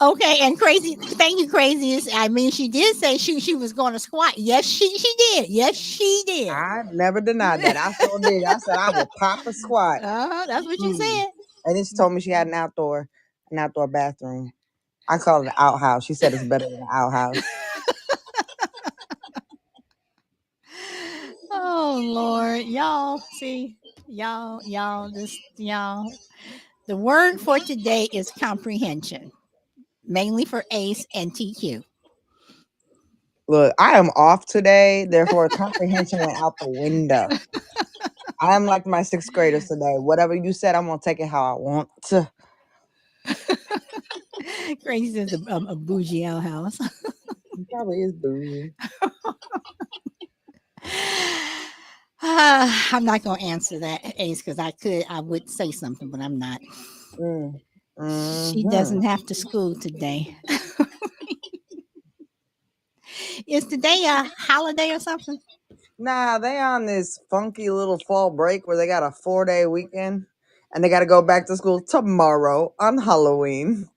okay. And Crazy, thank you, Crazy. I mean, she did say she was going to squat. Yes, she did. Yes, she did. I never denied that. I sure did. I said I will pop a squat. That's what you Mm. said. And then she told me she had an outdoor bathroom. I call it an outhouse. She said it's better than an outhouse. Oh Lord, y'all see, y'all. The word for today is comprehension, mainly for Ace and TQ. Look, I am off today, therefore comprehension went out the window. I am like my sixth graders today. Whatever you said, I'm gonna take it how I want to. Crazy says a bougie outhouse. It probably is bougie. I'm not gonna answer that, Ace, because I would say something, but I'm not. Mm. She Hmm. doesn't have to school today. Is today a holiday or something? Nah, they on this funky little fall break where they got a 4-day weekend and they gotta go back to school tomorrow on Halloween.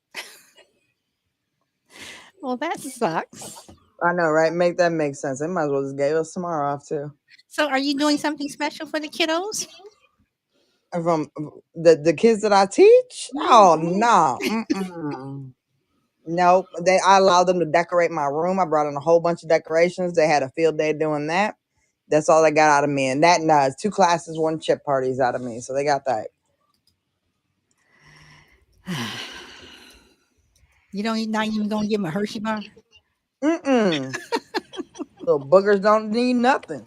Well, that sucks. I know, right? Make that make sense. They might as well just gave us tomorrow off too. So, are you doing something special for the kiddos? And from the kids that I teach, oh Mhm. no. Mm-mm. Nope. I allowed them to decorate my room. I brought in a whole bunch of decorations. They had a field day doing that. That's all they got out of me. And that does 2 classes, 1 chip parties out of me. So they got that. You don't not even gonna give them a Hershey bar? Mm-mm. Little boogers don't need nothing.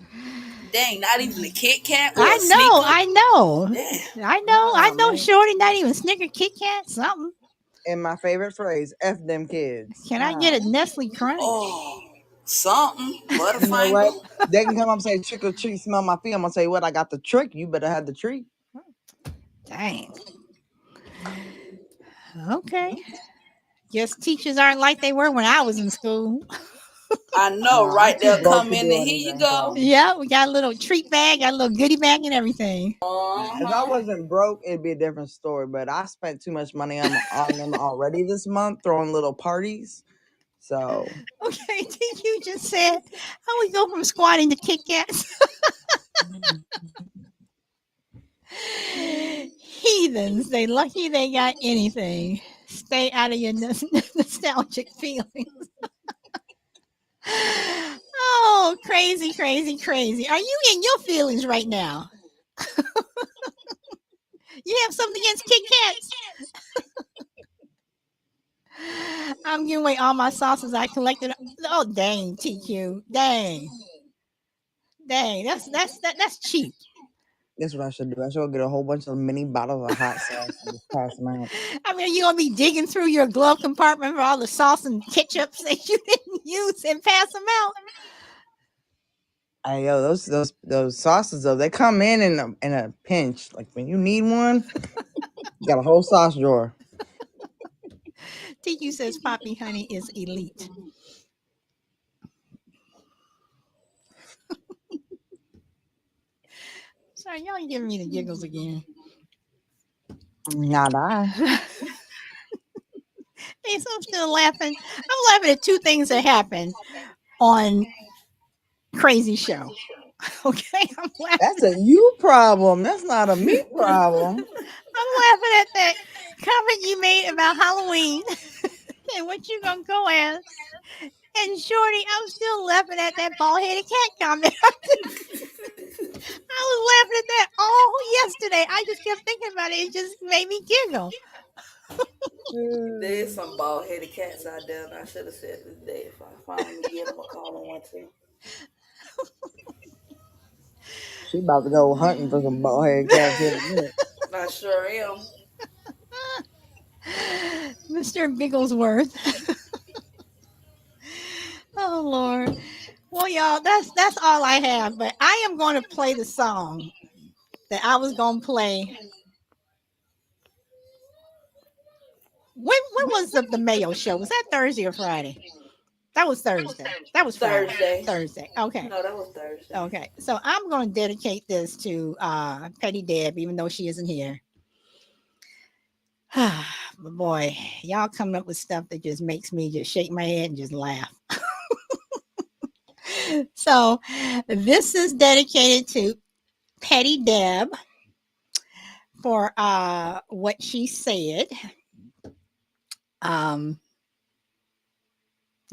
Dang, not even a Kit Kat or I a know, sneaker. I know. Damn. I Nah, know, man. Shorty, not even Snicker Kit Kat, something. And my favorite phrase, F them kids. Can I get a Nestle Crunch? Oh, something. You know what? Butterfinger. They can come up and say, trick or treat, smell my feet. I'm going to say, what? I got the trick. You better have the treat. Dang. Okay. Guess teachers aren't like they were when I was in school. I know, Nah, I'm right? too They'll broke come to in do and here you anything for go. them. Yeah, we got a little treat bag, got a little goodie bag and everything. If I Uh-huh. wasn't broke, it'd be a different story. But I spent too much money on them already this month, throwing little parties. So, Okay, did you just said how we go from squatting to Kit Kats? Heathens, they lucky they got anything. Stay out of your nostalgic feelings. Oh, crazy, crazy, crazy. Are you in your feelings right now? You have something against Kit Kats? I'm giving away all my sauces I collected. Oh, dang, TQ. Dang. Dang, that's cheap. that's what I should do. I should go get a whole bunch of mini bottles of hot sauce and just pass them out. I mean, you gonna be digging through your glove compartment for all the sauce and ketchups that you didn't use and pass them out? Hey, yo, those sauces though, they come in a pinch. Like when you need one, you got a whole sauce drawer. TQ says Poppy Honey is elite. Sorry, y'all giving me the giggles again. Not I. Hey, so I'm still laughing. I'm laughing at two things that happened on Crazy Show. Okay, I'm laughing. That's a you problem. That's not a me problem. I'm laughing at that comment you made about Halloween and what you gonna go as. And Shorty, I'm still laughing at that bald headed cat comment. I was laughing at that all yesterday. I just kept thinking about it. It just made me giggle. There is some bald headed cats out there, and I should have said this day if I finally get them a call on one too. She about to go hunting for some bald headed cats here in a minute. I sure am. Mr. Bigglesworth. Oh Lord. Well, y'all, that's all I have. But I am going to play the song that I was going to play. When was the Mayo show? Was that Thursday or Friday? That was Thursday. That was Friday. Thursday. Thursday. Okay. No, that was Thursday. Okay. So I'm going to dedicate this to Petty Deb, even though she isn't here. But boy, y'all coming up with stuff that just makes me just shake my head and just laugh. So this is dedicated to Petty Deb for what she said. The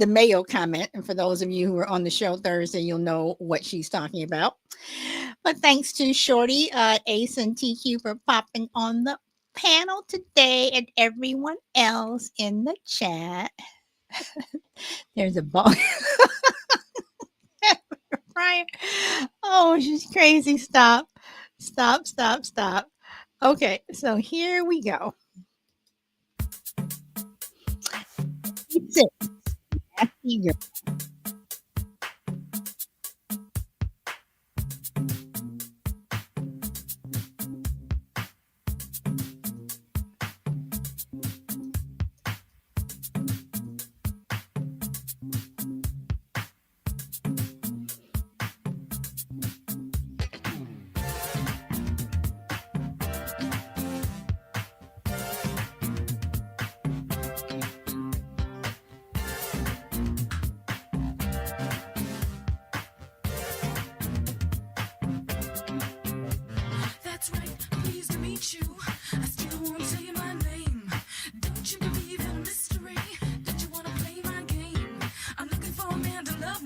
Mayo comment, and for those of you who were on the show Thursday, you'll know what she's talking about. But thanks to Shorty, Ace, and TQ for popping on the panel today, and everyone else in the chat. There's a ball. Right? Oh, she's crazy. Stop. Stop, stop, stop. Okay, so here we go. It's it. Happy girl.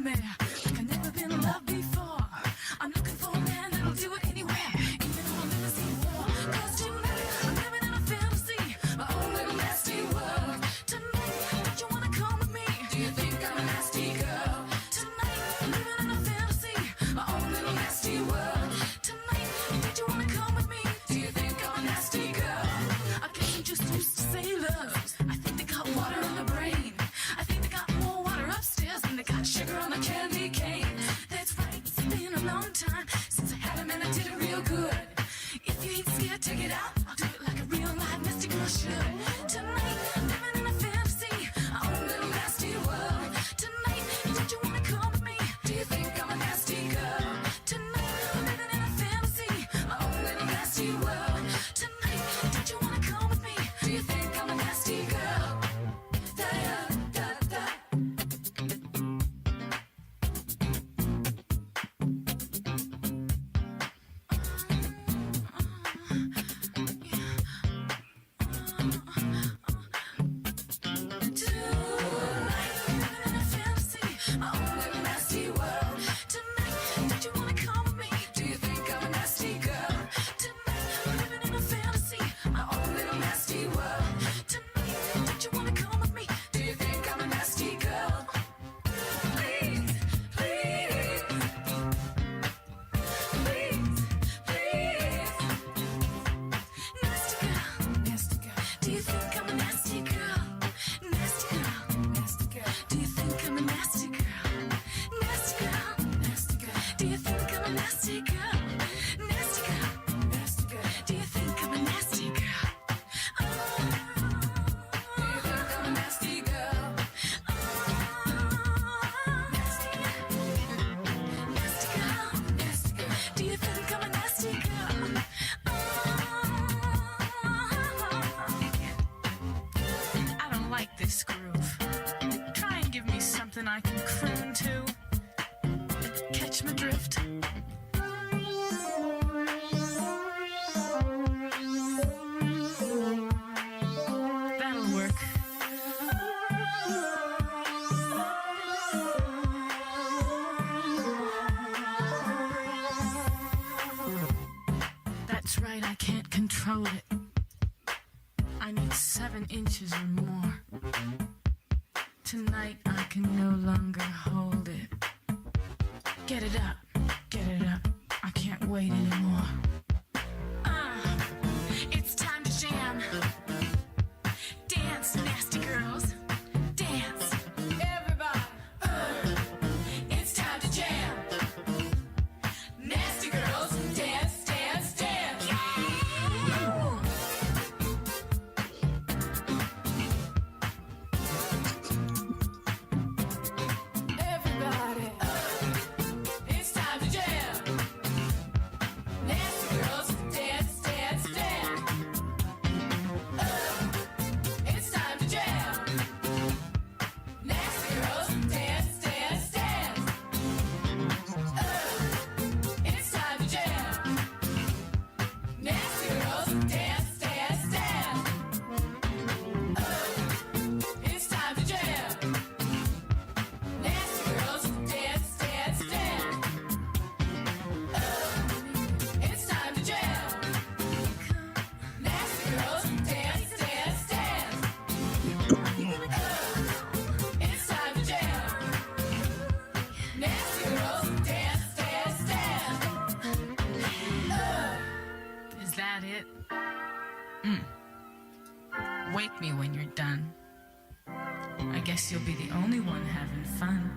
me like I've never been loved before. I'm looking for a man that'll do it anywhere, even though I'll never see war. 'Cause tonight I'm living in a fantasy, my own little nasty world. Tonight, don't you wanna come with me? Do you think I'm a nasty girl? Tonight, I'm living in a fantasy, my own little nasty world. Tonight, don't you wanna come with me? Do you think I'm a nasty girl? I guess I'm just used to sailors. I think they got water in the brain. I think they got more water upstairs than they got sugar on a candy cane. That's right, it's been a long time since I had a man that did it real good. If you ain't scared, take it out. I'll do it like a real live nasty girl should. Tonight, I'm living in a fantasy, our own little nasty world. Tonight, don't you wanna come with me? Do you think I'm a nasty girl? Tonight, I'm living in a fantasy, my own little nasty world. Tonight, don't you wanna come with me? Do you think I'm a nasty girl? Da da da da. Do you think I'm a nasty girl? Nasty girl, nasty girl. Do you think I'm a nasty girl? Nasty girl, nasty girl. Do you think I'm a nasty girl? Nasty girl, nasty girl. Do you think I'm a nasty girl? Do you think I'm a nasty girl? Nasty girl, nasty girl. Do you think I'm a nasty girl? I don't like this groove. Try and give me something I can croon to. Catch my drift. That'll work. That's right, I can't control it. I need 7 inches or more. Tonight I can no longer hold it. Get it up, get it up. I can't wait anymore. It's time to jam. Dance, nasty girls. Dance. Everybody. It's time to jam. Nasty girls, dance, dance, dance. Everybody. It's time to jam. Nasty girls, dance, dance, dance. It's time to jam. Nasty girls, dance, dance, dance. It's time to jam. Nasty girls, dance, dance, dance. It's time to jam. Nasty girls, dance, dance, dance. It's time to jam. Nasty girls, dance, dance, dance. It's time to jam. Nasty girls, dance, dance, dance. Is that it? Wake me when you're done. I guess you'll be the only one having fun.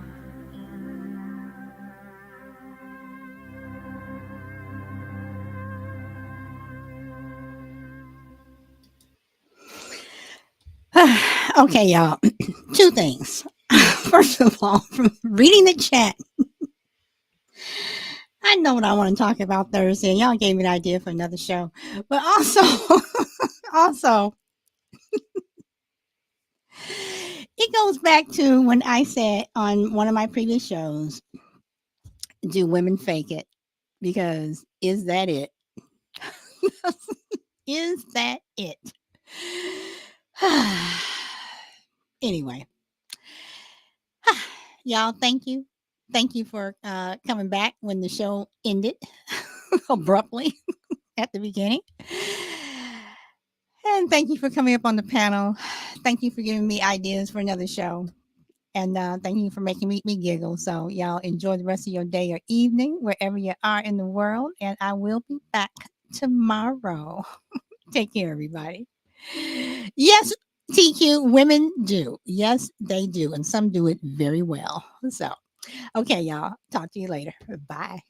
Okay, y'all. 2 things. First of all, from reading the chat, I know what I want to talk about Thursday. And y'all gave me an idea for another show. But also, also, it goes back to when I said on one of my previous shows, do women fake it? Because is that it? Is that it? Anyway, y'all, thank you Thank you for coming back when the show ended abruptly at the beginning. And thank you for coming up on the panel. Thank you for giving me ideas for another show. And thank you for making me giggle. So, y'all enjoy the rest of your day or evening, wherever you are in the world. And I will be back tomorrow. Take care, everybody. Yes, TQ, women do. Yes, they do. And some do it very well. So, okay, y'all. Talk to you later. Bye.